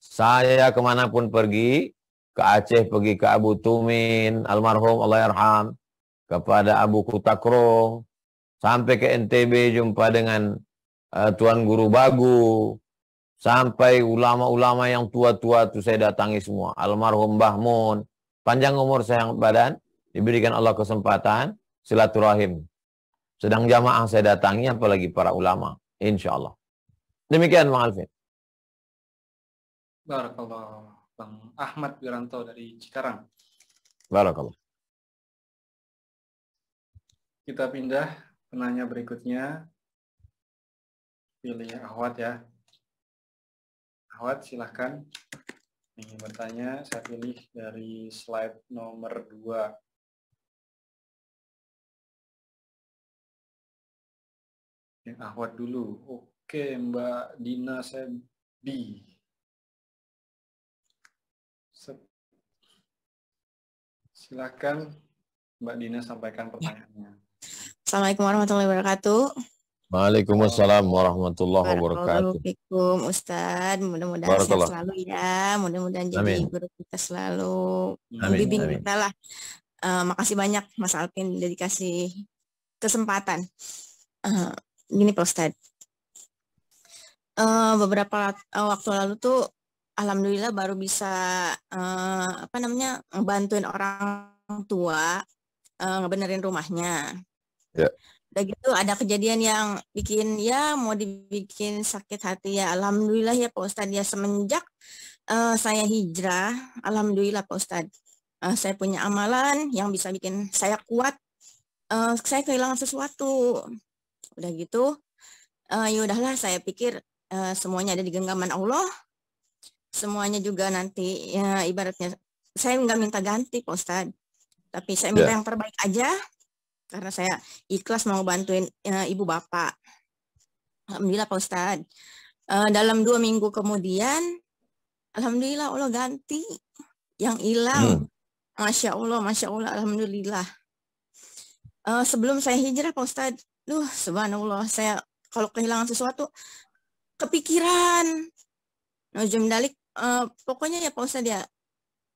Saya kemanapun pergi, ke Aceh pergi ke Abu Tumin, almarhum Allah yarham, kepada Abu Kutakro, sampai ke NTB jumpa dengan Tuan Guru Bagu, sampai ulama-ulama yang tua-tua itu saya datangi semua. Almarhum Mbah Mun, panjang umur sayang badan, diberikan Allah kesempatan, silaturahim. Sedang jamaah saya datangi, apalagi para ulama, insya Allah. Demikian Bang Alvin. Barakallah. Bang Ahmad Wiranto dari Cikarang. Barakallah. Kita pindah penanya berikutnya. Pilih Ahwat ya. Ahwat silahkan. Ingin bertanya, saya pilih dari slide nomor 2. Yang Ahwat dulu. Oke, Mbak Dina Sebi. Silakan Mbak Dina sampaikan pertanyaannya. Assalamualaikum warahmatullahi wabarakatuh. Waalaikumsalam warahmatullahi wabarakatuh. Waalaikumsalam Ustadz. Mudah-mudahan sehat selalu ya. Mudah-mudahan jadi guru kita selalu. Bimbing kita lah. Makasih banyak Mas Alvin udah dikasih kesempatan. Gini Pak Ustadz. Beberapa waktu lalu tuh alhamdulillah baru bisa ngebantuin orang tua ngebenerin rumahnya. Ya. Udah gitu ada kejadian yang bikin ya mau dibikin sakit hati ya. Alhamdulillah ya Pak Ustadz ya, semenjak saya hijrah, alhamdulillah Pak Ustadz, saya punya amalan yang bisa bikin saya kuat. Saya kehilangan sesuatu. Udah gitu ya udahlah, saya pikir semuanya ada di genggaman Allah. Semuanya juga nanti ya ibaratnya saya nggak minta ganti Pak Ustadz, tapi saya minta yang terbaik aja karena saya ikhlas mau bantuin ibu bapak. Alhamdulillah Pak Ustadz. Dalam 2 minggu kemudian alhamdulillah Allah ganti yang hilang. Masya Allah, alhamdulillah. Sebelum saya hijrah Pak Ustadz, subhanallah, saya kalau kehilangan sesuatu kepikiran. Nujum dalik. Pokoknya ya Pak Ustadz ya,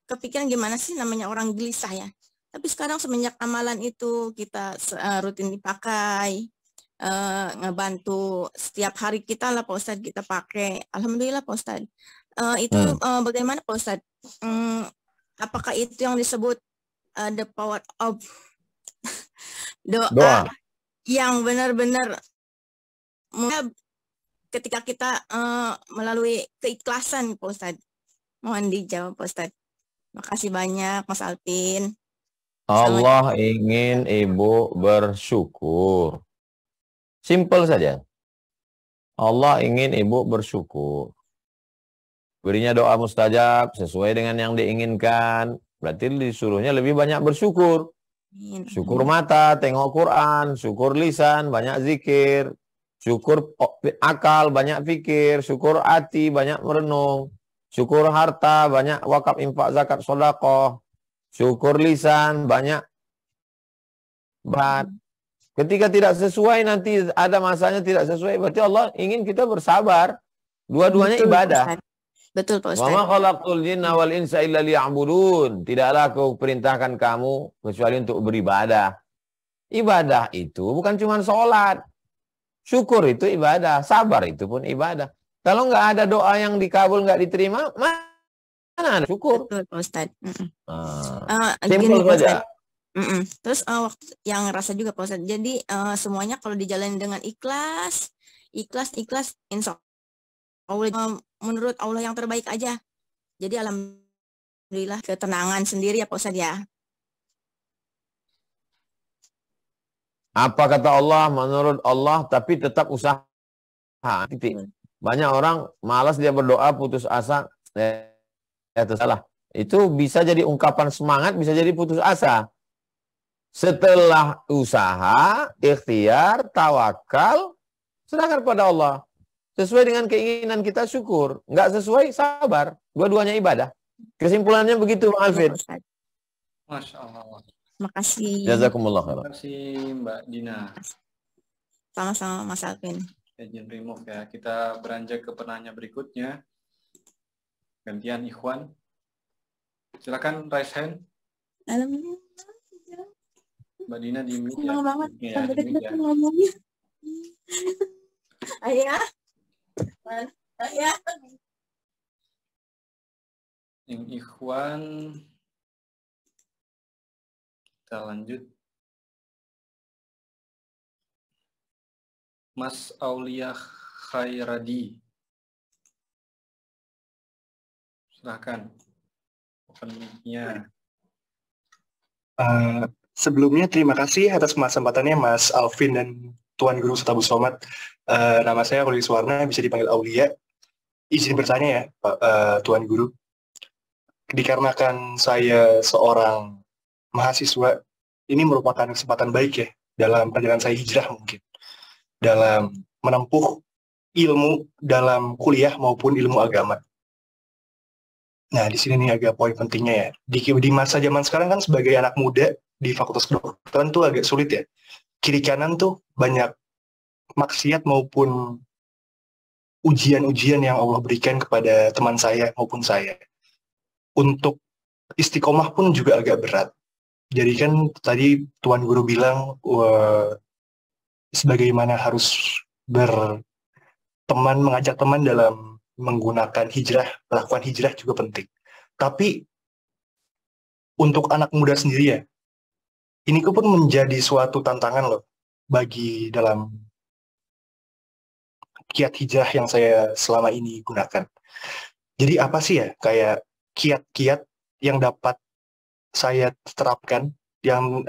kepikiran gimana sih namanya orang gelisah ya. Tapi sekarang semenjak amalan itu kita rutin dipakai, ngebantu setiap hari kita lah Pak Ustadz kita pakai. Alhamdulillah Pak Ustadz. Itu bagaimana Pak Ustadz? Apakah itu yang disebut the power of doa yang benar-benar ketika kita melalui keikhlasan Pak Ustadz? Mohon dijawab Pak Ustadz. Makasih banyak Mas Alvin. Allah ingin ibu bersyukur. Simple saja. Allah ingin ibu bersyukur. Berinya doa mustajab sesuai dengan yang diinginkan. Berarti disuruhnya lebih banyak bersyukur. Syukur mata, tengok Quran. Syukur lisan, banyak zikir. Syukur akal, banyak fikir. Syukur hati, banyak merenung. Syukur harta, banyak wakaf, infak, zakat, sedekah. Syukur lisan, banyak bahan. Ketika tidak sesuai, nanti ada masanya tidak sesuai. Berarti Allah ingin kita bersabar. Dua-duanya ibadah. Betul Pak Ustaz. Wa ma khalaqtul jinna wal insa illa liya'budun. Tidaklah aku perintahkan kamu kecuali untuk beribadah. Ibadah itu bukan cuma sholat. Syukur itu ibadah. Sabar itu pun ibadah. Kalau nggak ada doa yang dikabul, nggak diterima, mana ada syukur. Betul Pak Ustaz. Simpel saja. Terus waktu yang rasa juga Pak Ustaz. Jadi semuanya kalau dijalani dengan ikhlas, insya Allah menurut Allah yang terbaik aja. Jadi alhamdulillah ketenangan sendiri ya Pak Ustaz ya. Apa kata Allah menurut Allah, tapi tetap usaha. Titik. Banyak orang malas dia berdoa, putus asa. Itu salah. Itu bisa jadi ungkapan semangat, bisa jadi putus asa. Setelah usaha, ikhtiar, tawakal, serahkan pada Allah. Sesuai dengan keinginan kita syukur. Nggak sesuai, sabar. Dua-duanya ibadah. Kesimpulannya begitu, Bang Alvin. Masya Allah. Makasih. Jazakumullah khairan. Terima kasih Mbak Dina. Sama-sama Mas Alvin. Izin remove ya. Kita beranjak ke penanya berikutnya. Gantian Ikhwan. Silakan raise hand. Alhamdulillah. Mbak Dina di mute ya. Senang banget. Ya, di mute ya. Ngomongnya. Ayah. Ayah. Yang Ikhwan. Kita lanjut. Mas Aulia Khairadi. Silakan. Open mic-nya. Sebelumnya terima kasih atas kesempatannya Mas Alvin dan Tuan Guru Ustaz Somad. Nama saya Aulia Suwarna, bisa dipanggil Aulia. Izin bertanya ya Pak Tuan Guru. Dikarenakan saya seorang mahasiswa, ini merupakan kesempatan baik ya dalam perjalanan saya hijrah mungkin. Dalam menempuh ilmu dalam kuliah maupun ilmu agama. Nah, di sini nih agak poin pentingnya ya. Di masa zaman sekarang kan sebagai anak muda di Fakultas Kedokteran tuh agak sulit ya. Kiri kanan tuh banyak maksiat maupun ujian-ujian yang Allah berikan kepada teman saya maupun saya. Untuk istiqomah pun juga agak berat. Jadi kan tadi Tuan Guru bilang sebagaimana harus berteman, mengajak teman dalam menggunakan hijrah, melakukan hijrah juga penting. Tapi untuk anak muda sendiri ya, ini pun menjadi suatu tantangan loh bagi dalam kiat hijrah yang saya selama ini gunakan. Jadi apa sih ya kayak kiat-kiat yang dapat saya terapkan yang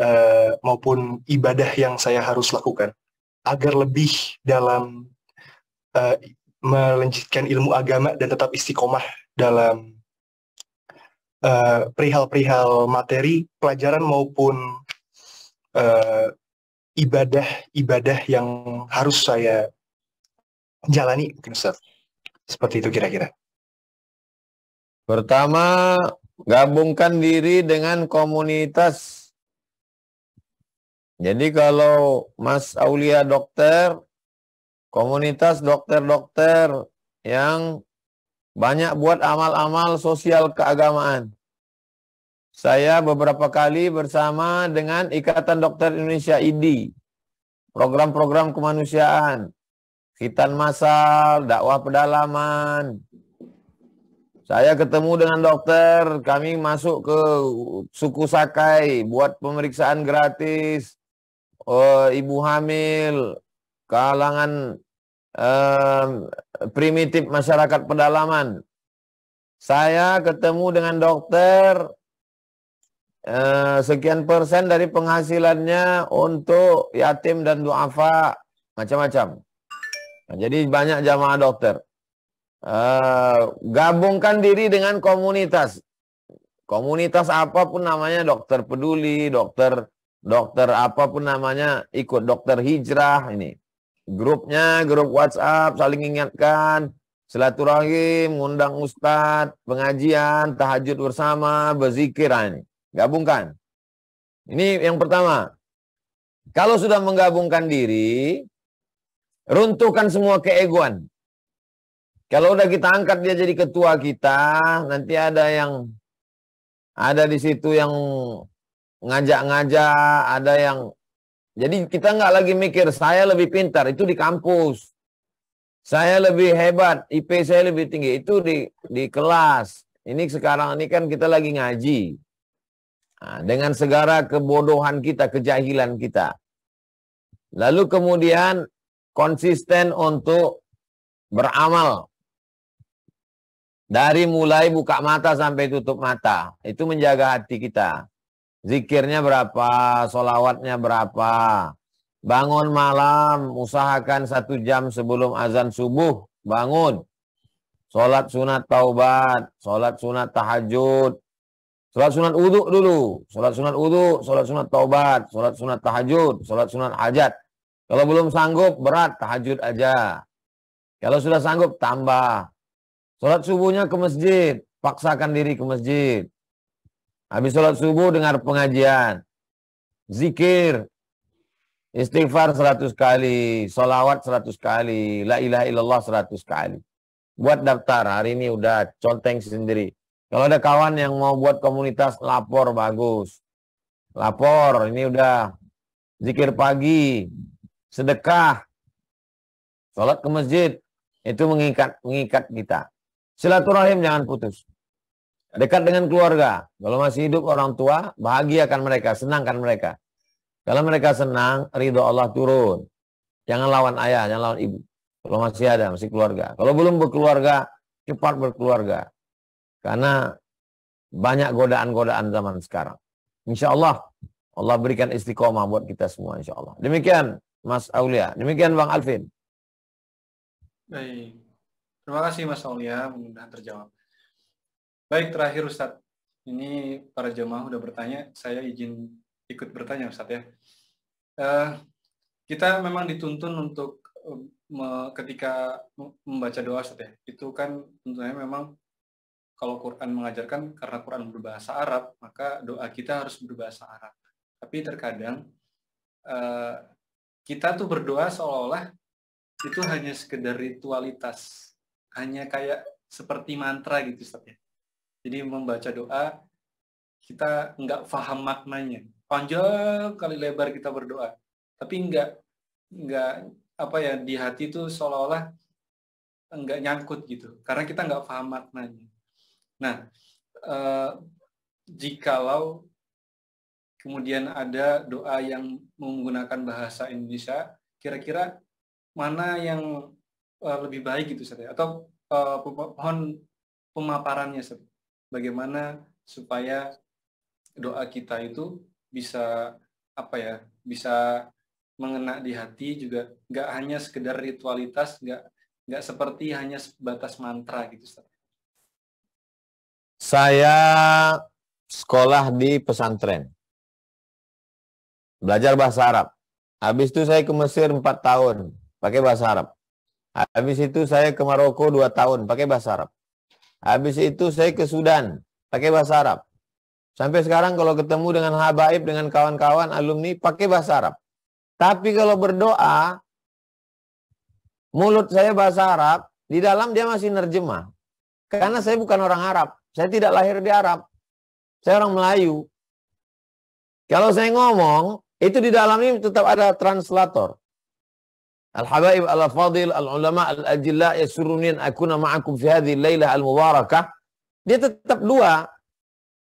maupun ibadah yang saya harus lakukan agar lebih dalam melanjutkan ilmu agama dan tetap istiqomah dalam perihal-perihal materi, pelajaran maupun ibadah-ibadah yang harus saya jalani, mungkin Ustaz. Seperti itu kira-kira. Pertama, gabungkan diri dengan komunitas. Jadi kalau Mas Aulia dokter, komunitas dokter-dokter yang banyak buat amal-amal sosial keagamaan. saya beberapa kali bersama dengan Ikatan Dokter Indonesia IDI, program-program kemanusiaan, khitan massal, dakwah pedalaman. Saya ketemu dengan dokter, kami masuk ke suku Sakai, buat pemeriksaan gratis, ibu hamil, kalangan primitif masyarakat pedalaman. Saya ketemu dengan dokter, sekian persen dari penghasilannya untuk yatim dan duafa, macam-macam. Nah, jadi banyak jamaah dokter. Gabungkan diri dengan komunitas. Komunitas apapun namanya, dokter peduli, dokter apapun namanya, ikut dokter hijrah ini. Grupnya, grup WhatsApp, saling ingatkan, silaturahim, ngundang ustadz, pengajian, tahajud bersama, berzikir, ini. Gabungkan. Ini yang pertama. Kalau sudah menggabungkan diri, runtuhkan semua keegoan. Kalau udah kita angkat dia jadi ketua kita, nanti ada di situ yang ngajak-ngajak, ada yang, jadi kita nggak lagi mikir saya lebih pintar, itu di kampus. Saya lebih hebat, IP saya lebih tinggi, itu di kelas. Ini sekarang ini kan kita lagi ngaji. Nah, dengan segala kebodohan kita, kejahilan kita. Lalu kemudian konsisten untuk beramal. Dari mulai buka mata sampai tutup mata. Itu menjaga hati kita. Zikirnya berapa, sholawatnya berapa. Bangun malam, usahakan 1 jam sebelum azan subuh. Bangun. Sholat sunat taubat, sholat sunat tahajud. Sholat sunat udhu dulu. Sholat sunat udhu, sholat sunat taubat, sholat sunat tahajud, sholat sunat hajat. Kalau belum sanggup, berat, tahajud aja. Kalau sudah sanggup, tambah. Sholat subuhnya ke masjid, paksakan diri ke masjid. Habis sholat subuh dengar pengajian. Zikir, istighfar 100 kali, sholawat 100 kali, la ilaha illallah 100 kali. Buat daftar, hari ini udah conteng sendiri. Kalau ada kawan yang mau buat komunitas, lapor, bagus. Lapor, ini udah zikir pagi, sedekah, sholat ke masjid, itu mengikat kita. Silaturahim jangan putus. Dekat dengan keluarga. Kalau masih hidup orang tua, bahagiakan mereka, senangkan mereka. Kalau mereka senang, ridho Allah turun. Jangan lawan ayah, jangan lawan ibu. Kalau masih ada, masih keluarga. Kalau belum berkeluarga, cepat berkeluarga. Karena banyak godaan-godaan zaman sekarang. Insya Allah, Allah berikan istiqomah buat kita semua, insya Allah. Demikian, Mas Aulia. Demikian, Bang Alvin. Baik. Terima kasih Mas Aulia, mudah-mudahan terjawab. Baik, terakhir Ustadz. Ini para jemaah udah bertanya, saya izin ikut bertanya Ustadz ya. Kita memang dituntun untuk ketika membaca doa Ustadz ya. Itu kan tentunya memang kalau Quran mengajarkan, karena Quran berbahasa Arab, maka doa kita harus berbahasa Arab. Tapi terkadang kita tuh berdoa seolah-olah itu hanya sekedar ritualitas. Hanya kayak seperti mantra gitu Ustaz ya. Jadi membaca doa kita nggak paham maknanya. Panjang kali lebar kita berdoa, tapi nggak apa ya, di hati itu seolah-olah nggak nyangkut gitu, karena kita nggak paham maknanya. Nah, jikalau kemudian ada doa yang menggunakan bahasa Indonesia, kira-kira mana yang lebih baik gitu Ustaz ya? Atau mohon pemaparannya Ustaz. Bagaimana supaya doa kita itu bisa apa ya, bisa mengena di hati, juga nggak hanya sekedar ritualitas, nggak seperti hanya sebatas mantra gitu Ustaz. Saya sekolah di pesantren, belajar bahasa Arab. Habis itu saya ke Mesir 4 tahun pakai bahasa Arab. Habis itu saya ke Maroko 2 tahun pakai bahasa Arab. Habis itu saya ke Sudan pakai bahasa Arab. Sampai sekarang kalau ketemu dengan habaib, dengan kawan-kawan alumni, pakai bahasa Arab. Tapi kalau berdoa, mulut saya bahasa Arab, di dalam dia masih nerjemah. Karena saya bukan orang Arab. Saya tidak lahir di Arab. Saya orang Melayu. Kalau saya ngomong, itu di dalam ini tetap ada translator. Al-habaib al-fadil al-ulama al-ajilla yasurrunin akuna ma'akum fi hadhihi al-lailah al-mubarakah. Dia tetap dua.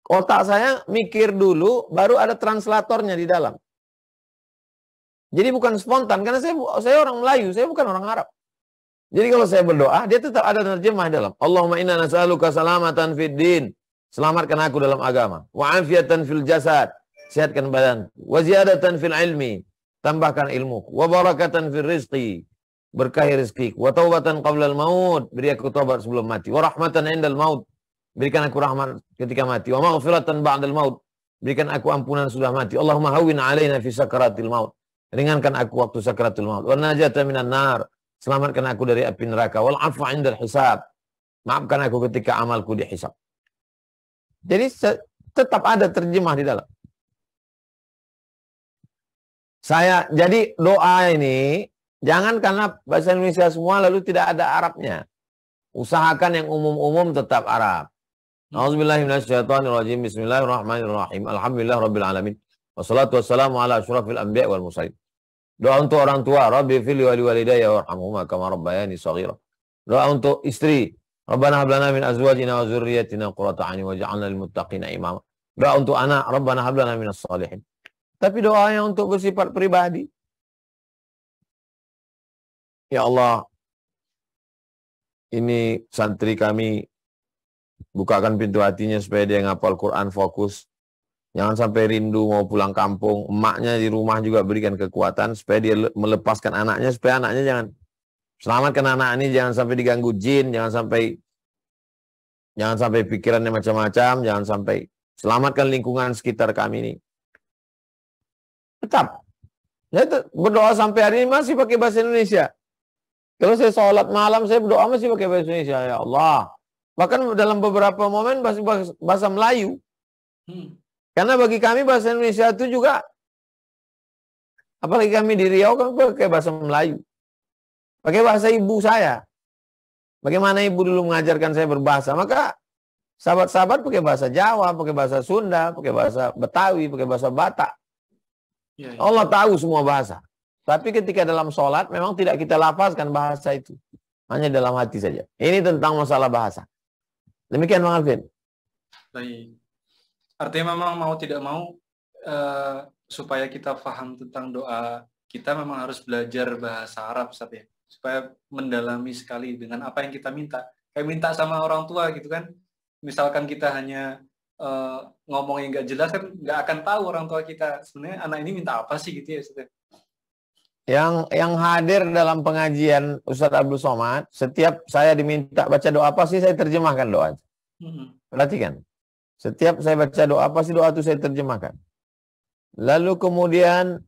Otak saya mikir dulu, baru ada translatornya di dalam. Jadi bukan spontan, karena saya orang Melayu, saya bukan orang Arab. Jadi kalau saya berdoa, dia tetap ada terjemah dalam. Allahumma inna nas'aluka salamatan fid din. Selamatkan aku dalam agama. Wa afiatan fil jasad. Sehatkan badan. Wa ziyadatan fil ilmi. Tambahkan ilmu. Wa barakatan fil rizqi. Berkahi rizki. Wa taubatan qabla al-maut. Beri aku taubat sebelum mati. Wa rahmatan indal maut. Berikan aku rahmat ketika mati. Wa maghfiratan ba'dal maut. Berikan aku ampunan sudah mati. Allahumma hawwin alaina fi sakaratil maut. Ringankan aku waktu sakaratul maut. Wa najata minan nar. Selamatkan aku dari api neraka. Wal afwa indal hisab. Maafkan aku ketika amalku dihisab. Jadi tetap ada terjemah di dalam. Jadi doa ini jangan karena bahasa Indonesia semua lalu tidak ada Arabnya. Usahakan yang umum-umum tetap Arab. A'udzubillahi minasyaitonirrajim. Bismillahirrahmanirrahim. Alhamdulillahirabbil alamin. Wassalatu wassalamu ala asyrafil anbiya wal mursalin. Doa untuk orang tua, Rabbi fili wa liwalidayya warhamhuma kama rabbayani shaghira. Doa untuk istri, Rabbana hab lana min azwajina wa dzurriyyatina qurrata a'yun waj'alna lil muttaqina imama. Doa untuk anak, Rabbana hab lana minas shalihin. Tapi doa yang untuk bersifat pribadi. Ya Allah, ini santri kami, bukakan pintu hatinya supaya dia ngapal Quran fokus. Jangan sampai rindu mau pulang kampung. Emaknya di rumah juga berikan kekuatan supaya dia melepaskan anaknya, supaya anaknya jangan, selamatkan anak ini, jangan sampai diganggu jin, jangan sampai pikirannya macam-macam, jangan sampai, selamatkan lingkungan sekitar kami ini. Tetap. Saya berdoa sampai hari ini masih pakai bahasa Indonesia. Kalau saya sholat malam, saya berdoa masih pakai bahasa Indonesia. Ya Allah. Bahkan dalam beberapa momen bahasa Melayu. Karena bagi kami bahasa Indonesia itu juga, apalagi kami di Riau kan pakai bahasa Melayu. Pakai bahasa ibu saya. Bagaimana ibu dulu mengajarkan saya berbahasa. Maka sahabat-sahabat pakai bahasa Jawa, pakai bahasa Sunda, pakai bahasa Betawi, pakai bahasa Batak. Ya. Allah tahu semua bahasa. Tapi ketika dalam sholat memang tidak kita lafazkan bahasa itu. Hanya dalam hati saja. Ini tentang masalah bahasa. Demikian Bang Alvin. Baik. Artinya memang mau tidak mau supaya kita paham tentang doa, kita memang harus belajar bahasa Arab, Ustaz ya. Supaya mendalami sekali dengan apa yang kita minta. Kayak minta sama orang tua gitu kan. Misalkan kita hanya ngomong yang nggak jelas kan nggak akan tahu orang tua kita sebenarnya anak ini minta apa sih gitu ya, Ustaz. Yang hadir dalam pengajian Ustadz Abdul Somad, setiap saya diminta baca doa apa sih saya terjemahkan doa. Perhatikan. Setiap saya baca doa, pasti doa itu saya terjemahkan. Lalu kemudian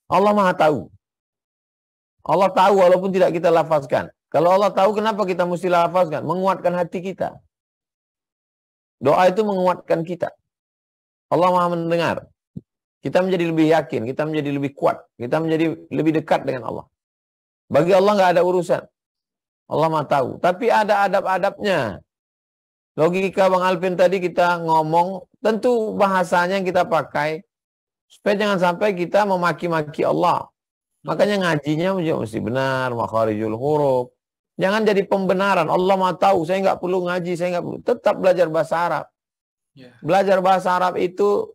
Allah Maha tahu. Allah tahu walaupun tidak kita lafazkan. Kalau Allah tahu, kenapa kita mesti lafazkan? Menguatkan hati kita. Doa itu menguatkan kita. Allah Maha mendengar. Kita menjadi lebih yakin, kita menjadi lebih kuat, kita menjadi lebih dekat dengan Allah. Bagi Allah nggak ada urusan. Allah Maha tahu. Tapi ada adab-adabnya. Logika Bang Alvin tadi kita ngomong, tentu bahasanya yang kita pakai, supaya jangan sampai kita memaki-maki Allah. Makanya ngajinya mesti benar, makharijul huruf. Jangan jadi pembenaran. Allah Maha tahu, saya nggak perlu ngaji, saya nggak perlu. Tetap belajar bahasa Arab. Belajar bahasa Arab itu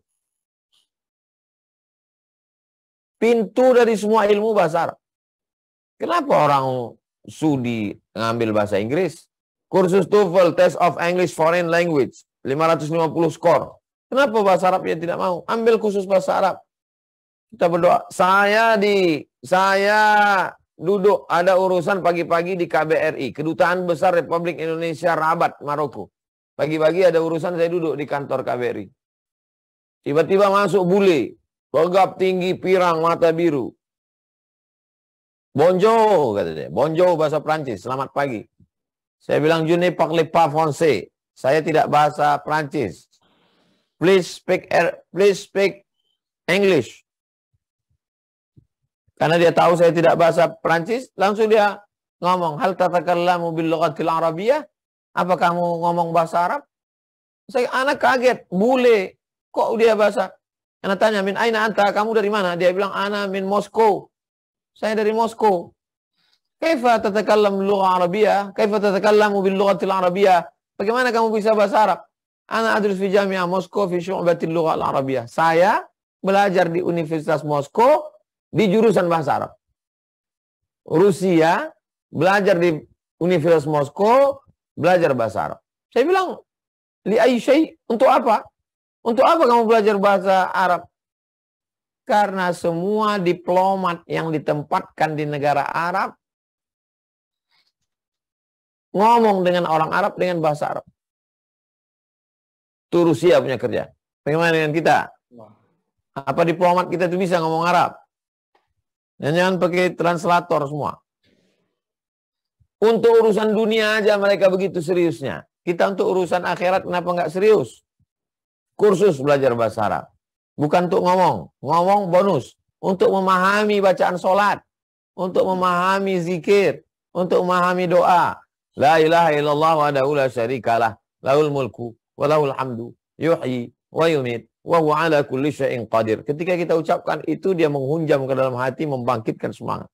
pintu dari semua ilmu bahasa Arab. Kenapa orang Sudi ngambil bahasa Inggris? Kursus TOEFL, Test of English Foreign Language, 550 skor. Kenapa bahasa Arab dia tidak mau? Ambil khusus bahasa Arab. Kita berdoa. Saya duduk ada urusan pagi-pagi di KBRI, Kedutaan Besar Republik Indonesia Rabat, Maroko. Pagi-pagi ada urusan, saya duduk di kantor KBRI. Tiba-tiba masuk bule, tegap tinggi, pirang, mata biru. Bonjour, kata dia. Bonjour bahasa Prancis, selamat pagi. Saya bilang, je ne parle pas français. Saya tidak bahasa Prancis. Please speak English. Karena dia tahu saya tidak bahasa Prancis, langsung dia ngomong, hal tatakallamu bil lughatil arabiyyah? Apa kamu ngomong bahasa Arab? Anak kaget, bule. Kok dia bahasa? Anak tanya, min aina anta? Kamu dari mana? Dia bilang, ana min Moskow. Saya dari Moskow. Kaifa tatakallamu lugha Arabiyyah? Kaifa tatakallamu bil lughatil Arabiyyah? Bagaimana kamu bisa bahasa Arab? Ana adrus fi Jami'ah Moskow fi syu'batil lugha al-Arabiyyah. Saya belajar di Universitas Moskow di jurusan bahasa Arab. Rusia belajar di Universitas Moskow belajar bahasa Arab. Saya bilang, li ayyi syai'? Untuk apa? Untuk apa kamu belajar bahasa Arab? Karena semua diplomat yang ditempatkan di negara Arab ngomong dengan orang Arab dengan bahasa Arab. Itu Rusia punya kerja. Bagaimana dengan kita? Apa diplomat kita itu bisa ngomong Arab? Jangan pakai translator semua. Untuk urusan dunia aja mereka begitu seriusnya. Kita untuk urusan akhirat kenapa nggak serius? Kursus belajar bahasa Arab. Bukan untuk ngomong. Ngomong bonus. Untuk memahami bacaan sholat. Untuk memahami zikir. Untuk memahami doa. La ilaha illallah wahdahu la syarikalah. Lahul mulku wa lahul hamdu. Yuhyi wa yumit. Wa huwa ala kulli syai'in qadir. Ketika kita ucapkan itu, dia menghunjam ke dalam hati, membangkitkan semangat.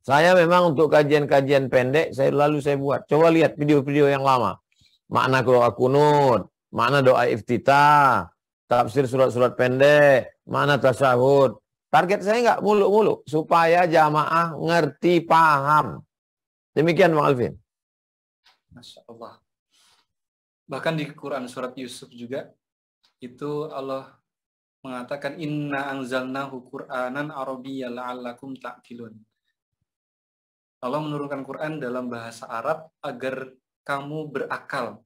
Saya memang untuk kajian-kajian pendek, saya buat. Coba lihat video-video yang lama. Makna doa kunut, makna doa iftitah, tafsir surat-surat pendek, makna tasyahud. Target saya nggak muluk-muluk, supaya jamaah ngerti, paham. Demikian Bang Alvin. Masya Allah. Bahkan di Quran surat Yusuf juga, itu Allah mengatakan, inna anzalnahu Qur'anan Arabiyyan la'allakum ta'qilun. Allah menurunkan Quran dalam bahasa Arab agar kamu berakal.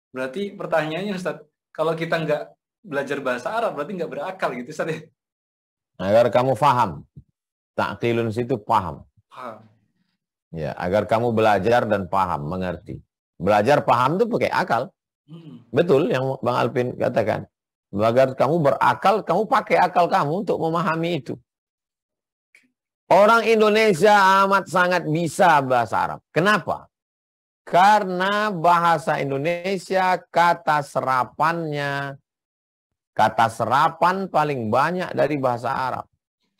Berarti pertanyaannya Ustaz, kalau kita nggak belajar bahasa Arab berarti nggak berakal gitu Ustaz ya? Agar kamu paham. Ta'qilun situ paham. Paham. Ya, agar kamu belajar dan paham, mengerti. Belajar paham itu pakai akal. Betul yang Bang Alvin katakan. Agar kamu berakal, kamu pakai akal kamu untuk memahami itu. Orang Indonesia amat sangat bisa bahasa Arab. Kenapa? Karena bahasa Indonesia kata serapan paling banyak dari bahasa Arab.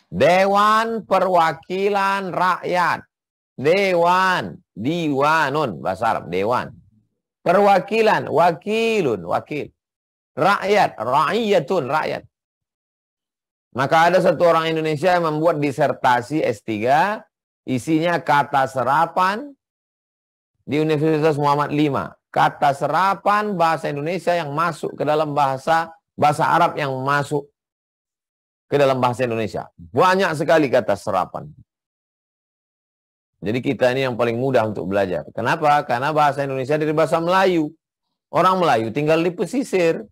Dewan Perwakilan Rakyat. Dewan, diwanun bahasa Arab, dewan. Perwakilan, wakilun, wakil. Rakyat, ra'iyatun, rakyat. Maka ada satu orang Indonesia yang membuat disertasi S3, isinya kata serapan di Universitas Muhammad V. Kata serapan bahasa Indonesia yang masuk ke dalam bahasa Arab yang masuk ke dalam bahasa Indonesia. Banyak sekali kata serapan. Jadi kita ini yang paling mudah untuk belajar. Kenapa? Karena bahasa Indonesia dari bahasa Melayu. Orang Melayu tinggal di pesisir.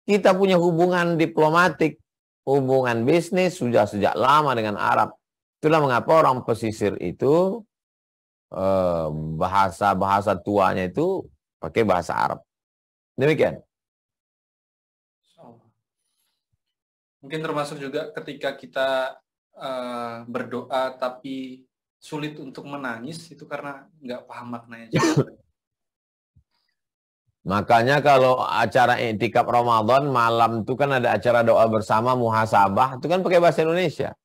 Kita punya hubungan diplomatik, hubungan bisnis sudah sejak lama dengan Arab. Itulah mengapa orang pesisir itu bahasa tuanya itu pakai bahasa Arab. Demikian. Mungkin termasuk juga ketika kita berdoa tapi sulit untuk menangis itu karena nggak paham maknanya juga. Makanya kalau acara i'tikaf Ramadan malam itu kan ada acara doa bersama muhasabah, itu kan pakai bahasa Indonesia.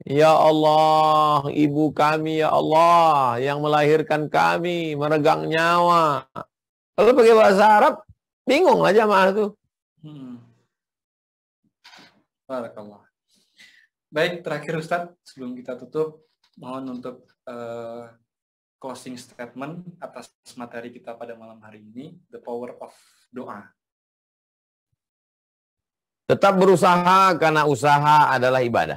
Ya Allah, ibu kami ya Allah yang melahirkan kami, meregang nyawa. Kalau pakai bahasa Arab, bingung aja mah itu. Barakallah. Baik, terakhir Ustadz, sebelum kita tutup, mohon untuk closing statement atas materi kita pada malam hari ini, the power of doa. Tetap berusaha karena usaha adalah ibadah.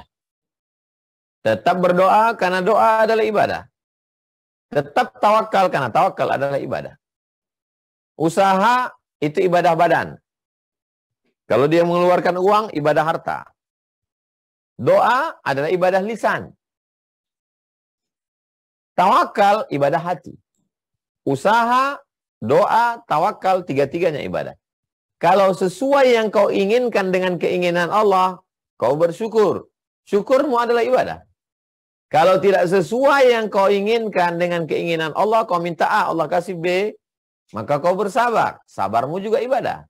Tetap berdoa karena doa adalah ibadah. Tetap tawakal karena tawakal adalah ibadah. Usaha itu ibadah badan. Kalau dia mengeluarkan uang, ibadah harta. Doa adalah ibadah lisan. Tawakal, ibadah hati. Usaha, doa, tawakal, tiga-tiganya ibadah. Kalau sesuai yang kau inginkan dengan keinginan Allah, kau bersyukur. Syukurmu adalah ibadah. Kalau tidak sesuai yang kau inginkan dengan keinginan Allah, kau minta A, Allah kasih B, maka kau bersabar. Sabarmu juga ibadah.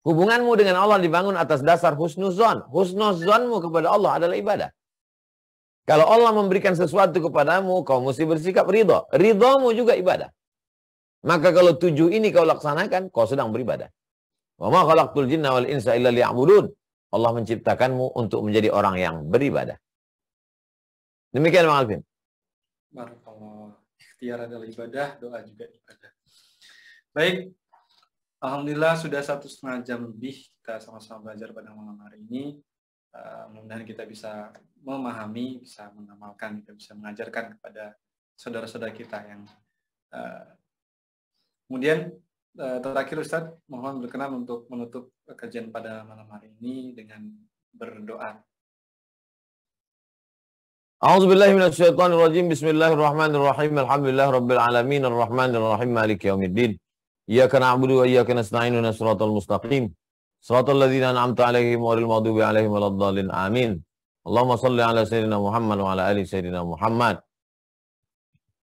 Hubunganmu dengan Allah dibangun atas dasar husnuzon. Husnuzonmu kepada Allah adalah ibadah. Kalau Allah memberikan sesuatu kepadamu, kau mesti bersikap ridho. Ridhomu juga ibadah. Maka kalau 7 ini kau laksanakan, kau sedang beribadah. Wa ma khalaqtul jinna wal insa illa liya'budun. Allah menciptakanmu untuk menjadi orang yang beribadah. Demikian Bang Alvin. Barakallah. Ikhtiar adalah ibadah, doa juga ibadah. Baik. Alhamdulillah sudah 1,5 jam lebih kita sama-sama belajar pada malam hari ini. Mudah-mudahan kita bisa memahami, bisa mengamalkan, kita bisa mengajarkan kepada saudara-saudara kita yang kemudian terakhir Ustadz, mohon berkenan untuk menutup kajian pada malam hari ini dengan berdoa. A'udzubillahi minasyaitonirrajim. Bismillahirrahmanirrahim. Alhamdulillahirabbil alamin arrahmanir rahim maliki yaumiddin. Iyyaka na'budu wa iyyaka nasta'in ihdinas siratal mustaqim. Siratal ladzina an'amta 'alaihim ghairil maghdubi 'alaihim waladdallin. Amin. Allahumma shalli 'ala sayyidina Muhammad wa 'ala ali sayyidina Muhammad.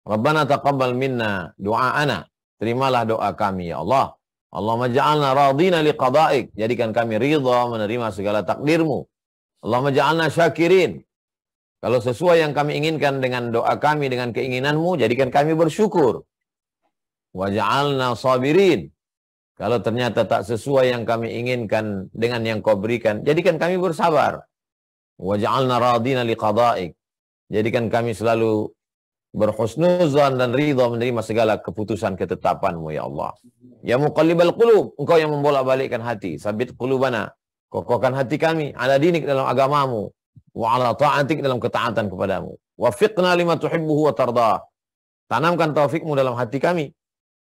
Rabbana taqabbal minna du'aana. Terimalah doa kami ya Allah. Allahumma ja'alna radina liqada'ik. Jadikan kami ridha menerima segala takdirmu. Allahumma ja'alna syakirin. Kalau sesuai yang kami inginkan dengan doa kami, dengan keinginanmu, jadikan kami bersyukur. Waja'alna sabirin. Kalau ternyata tak sesuai yang kami inginkan dengan yang kau berikan, jadikan kami bersabar. Waja'alna radina liqada'ik. Jadikan kami selalu berhusnuzan dan ridha menerima segala keputusan ketetapanmu ya Allah. Ya muqallibal qulub, engkau yang membolak-balikkan hati. Sabit qulubana, kokohkan hati kami ala dinik dalam agamamu, wa ala ta'atik dalam ketaatan kepadamu. Wafiqna lima tuhibbuhu wa tardah. Tanamkan taufikmu dalam hati kami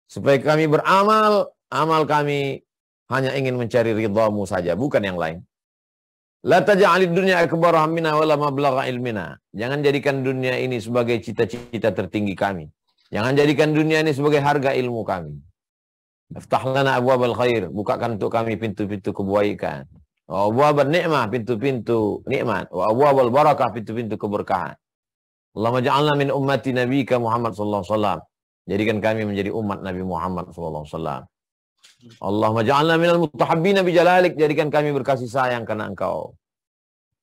supaya kami beramal, amal kami hanya ingin mencari ridhamu saja, bukan yang lain. La taj'alid dunya akbar hammina wala mablagha ilmina. Jangan jadikan dunia ini sebagai cita-cita tertinggi kami. Jangan jadikan dunia ini sebagai harga ilmu kami. Iftah lana abwabal khair, bukakan untuk kami pintu-pintu kebaikan. Wa abwabal ni'mah, pintu-pintu nikmat. Wa abwabal barakah, pintu-pintu keberkahan. Allahumma ja'alna min ummati nabiyika Muhammad sallallahu alaihi wasallam. Jadikan kami menjadi umat Nabi Muhammad sallallahu alaihi wasallam. Allahumma ja'alna minal mutahabbina bijalalik. Jadikan kami berkasih sayang karena Engkau.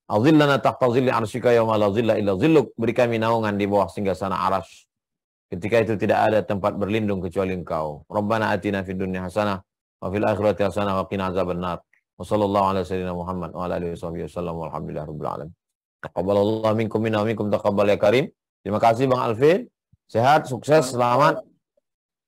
Azillana tahta zilli arsyika yawma la zilla illa zilluk. Beri kami naungan di bawah singgasana arasy. Ketika itu tidak ada tempat berlindung kecuali Engkau. Rabbana atina fid dunya hasanah wa fil akhirati hasanah wa qina azabannar. Wa sallallahu ala sayyidina Muhammad wa ala alihi wasallam walhamdulillahi rabbil alamin. Taqabbalallahu minkum minna wa minkum taqabbal ya karim. Terima kasih Bang Alvin. Sehat, sukses, selamat.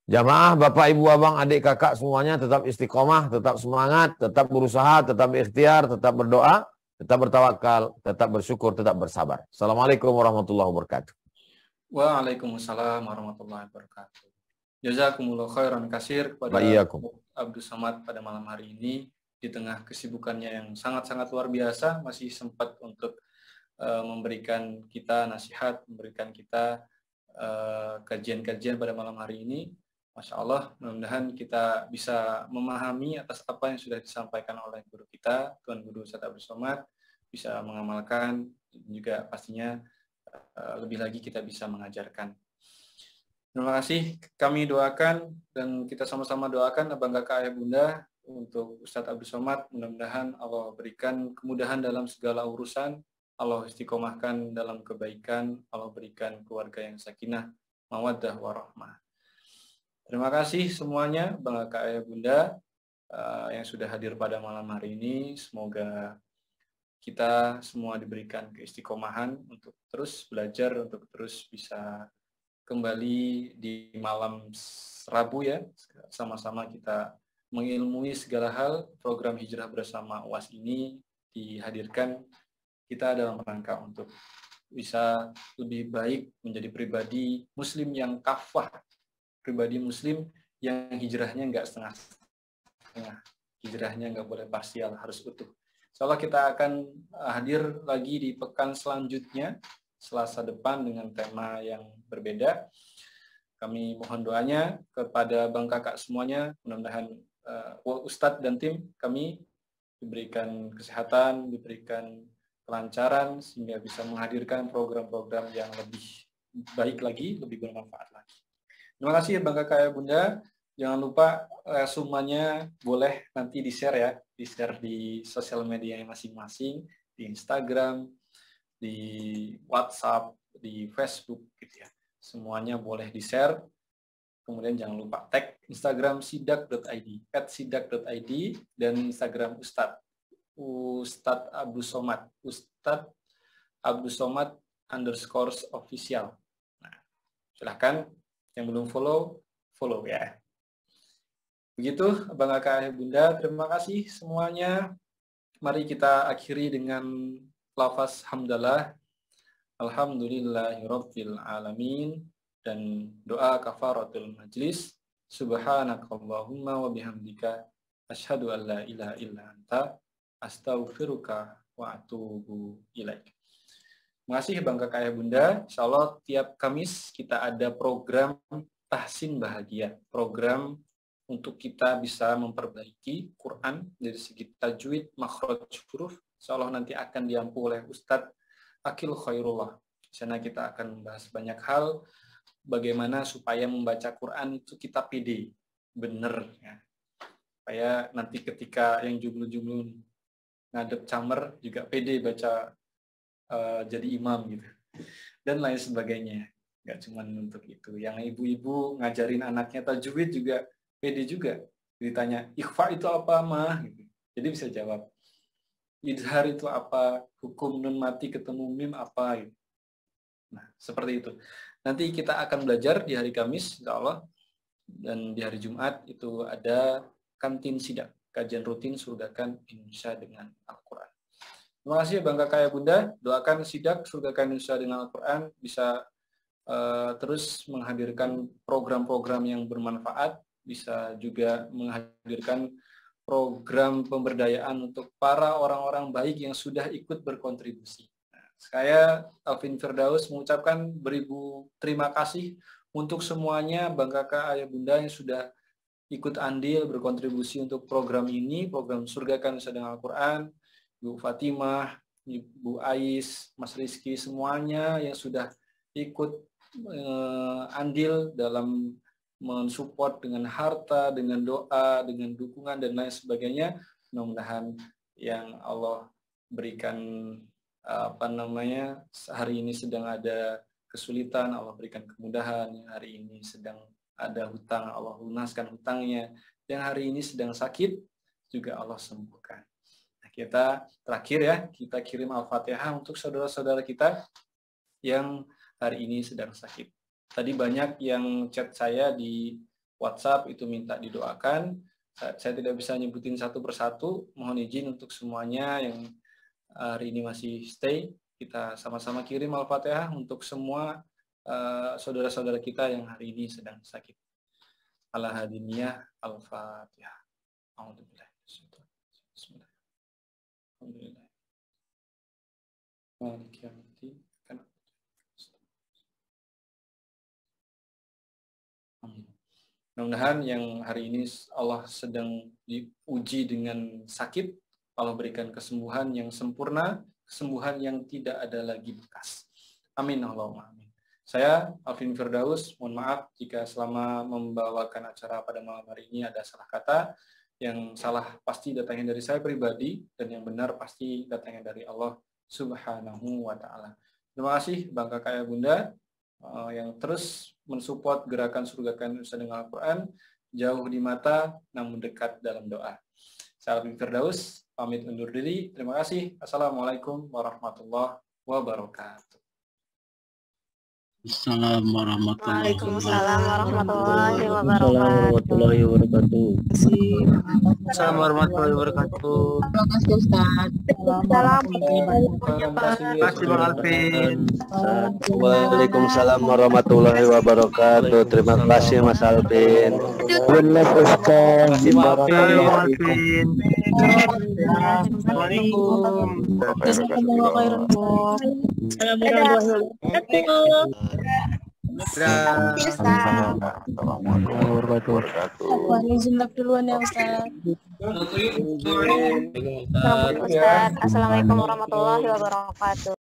Jamaah, bapak, ibu, abang, adik, kakak semuanya tetap istiqomah, tetap semangat, tetap berusaha, tetap ikhtiar, tetap berdoa, tetap bertawakal, tetap bersyukur, tetap bersabar. Assalamualaikum warahmatullahi wabarakatuh. Waalaikumsalam warahmatullahi wabarakatuh. Jazakumullah khairan kasir kepada Abdul Somad pada malam hari ini. Di tengah kesibukannya yang sangat-sangat luar biasa, masih sempat untuk memberikan kita nasihat, memberikan kita kajian-kajian pada malam hari ini. Masya Allah, mudah-mudahan kita bisa memahami atas apa yang sudah disampaikan oleh guru kita, Tuan Guru Ustadz Abdul Somad, bisa mengamalkan, juga pastinya lebih lagi kita bisa mengajarkan. Terima kasih, kami doakan dan kita sama-sama doakan abang kakak ayah bunda untuk Ustadz Abdul Somad. Mudah-mudahan Allah berikan kemudahan dalam segala urusan, Allah istiqomahkan dalam kebaikan, Allah berikan keluarga yang sakinah, mawaddah, warahmah. Terima kasih semuanya, Bang Kakak Ayah Bunda yang sudah hadir pada malam hari ini. Semoga kita semua diberikan keistiqomahan untuk terus belajar, untuk terus bisa kembali di malam Rabu ya. Sama-sama kita mengilmui segala hal. Program Hijrah Bersama UAS ini dihadirkan kita dalam rangka untuk bisa lebih baik menjadi pribadi muslim yang kafah, pribadi muslim yang hijrahnya nggak setengah-setengah, hijrahnya nggak boleh parsial, harus utuh. Insyaallah kita akan hadir lagi di pekan selanjutnya, Selasa depan dengan tema yang berbeda. Kami mohon doanya kepada Bang Kakak semuanya, mudah-mudahan Ustadz dan tim kami diberikan kesehatan, diberikan kelancaran sehingga bisa menghadirkan program-program yang lebih baik lagi, lebih bermanfaat lagi. Terima kasih Bang Kakak ya Bunda. Jangan lupa resumenya boleh nanti di-share ya, di-share di sosial media masing-masing, di Instagram, di WhatsApp, di Facebook gitu ya. Semuanya boleh di-share. Kemudian jangan lupa tag Instagram sidak.id, @sidak.id, dan Instagram Ustadz Abdus Somad, Ustadz Abdus Somad _official. Nah, silahkan yang belum follow ya. Begitu Abang Kakak Ayah Bunda, terima kasih semuanya. Mari kita akhiri dengan lafaz hamdalah, alhamdulillahirabbil alamin, dan doa kafaratul majlis, subhanakallahumma wa bihamdika asyhadu an la ilaha illa anta astaghfiruka wa atubu ilaik. Terima kasih Bang Kakak Ayah Bunda. Insyaallah tiap Kamis kita ada program Tahsin Bahagia, program untuk kita bisa memperbaiki Quran dari segi tajwid, makhraj huruf. Insyaallah nanti akan diampu oleh Ustadz Akil Khairullah. Di sana kita akan membahas banyak hal, bagaimana supaya membaca Quran itu kita pede, bener ya. Supaya nanti ketika yang jumlu-jumlu ngadep camer juga pede baca jadi imam gitu. Dan lain sebagainya. Nggak cuma untuk itu. Yang ibu-ibu ngajarin anaknya tajwid juga pede juga. Ditanya, ikhfa itu apa, Mah? Gitu. Jadi bisa jawab. Idhar itu apa? Hukum nun mati ketemu mim apa? Gitu. Nah, seperti itu. Nanti kita akan belajar di hari Kamis, insya Allah. Dan di hari Jumat itu ada kantin sidak. Kajian rutin surgakan Indonesia dengan Al-Quran. Terima kasih Bang Kakak ya Bunda. Doakan sidak surgakan Indonesia dengan Al-Quran bisa terus menghadirkan program-program yang bermanfaat, bisa juga menghadirkan program pemberdayaan untuk para orang-orang baik yang sudah ikut berkontribusi. Nah, saya Alvin Firdaus mengucapkan beribu terima kasih untuk semuanya Bang Kakak Ayah Bunda yang sudah ikut andil berkontribusi untuk program ini, program Surgakan Indonesia dengan Al-Quran, Bu Fatimah, Bu Ais, Mas Rizky, semuanya yang sudah ikut andil dalam mensupport dengan harta, dengan doa, dengan dukungan dan lain sebagainya. Mudah-mudahan yang Allah berikan hari ini sedang ada kesulitan, Allah berikan kemudahan. Yang hari ini sedang ada hutang, Allah lunaskan hutangnya. Yang hari ini sedang sakit, juga Allah sembuhkan. Nah, kita terakhir ya, kita kirim Al-Fatihah untuk saudara-saudara kita yang hari ini sedang sakit. Tadi banyak yang chat saya di WhatsApp itu minta didoakan. Saya tidak bisa nyebutin satu persatu. Mohon izin untuk semuanya yang hari ini masih stay. Kita sama-sama kirim Al-Fatihah untuk semua saudara-saudara kita yang hari ini sedang sakit. Al-Hadiniyah Al-Fatihah. Alhamdulillah. Alhamdulillah. Mudah-mudahan yang hari ini Allah sedang diuji dengan sakit, Allah berikan kesembuhan yang sempurna, kesembuhan yang tidak ada lagi bekas. Amin Allahumma amin. Saya Alvin Firdaus, mohon maaf jika selama membawakan acara pada malam hari ini ada salah kata. Yang salah pasti datangnya dari saya pribadi, dan yang benar pasti datangnya dari Allah Subhanahu wa Ta'ala. Terima kasih Bang Kakak ya Bunda yang terus mensupport gerakan Surgakan Indonesia dengan Al-Quran, jauh di mata namun dekat dalam doa. Saya Alvin Firdaus, pamit undur diri. Terima kasih. Assalamualaikum warahmatullahi wabarakatuh. Assalamualaikum warahmatullahi wabarakatuh. Assalamualaikum warahmatullahi wabarakatuh. Terima kasih Ustaz. Terima kasih Bang Alvin. Waalaikumsalam warahmatullahi wabarakatuh. Terima kasih Mas Alvin. Benar Ustaz. Alvin. Assalamualaikum. duluan ya Ustaz. Assalamualaikum warahmatullahi wabarakatuh.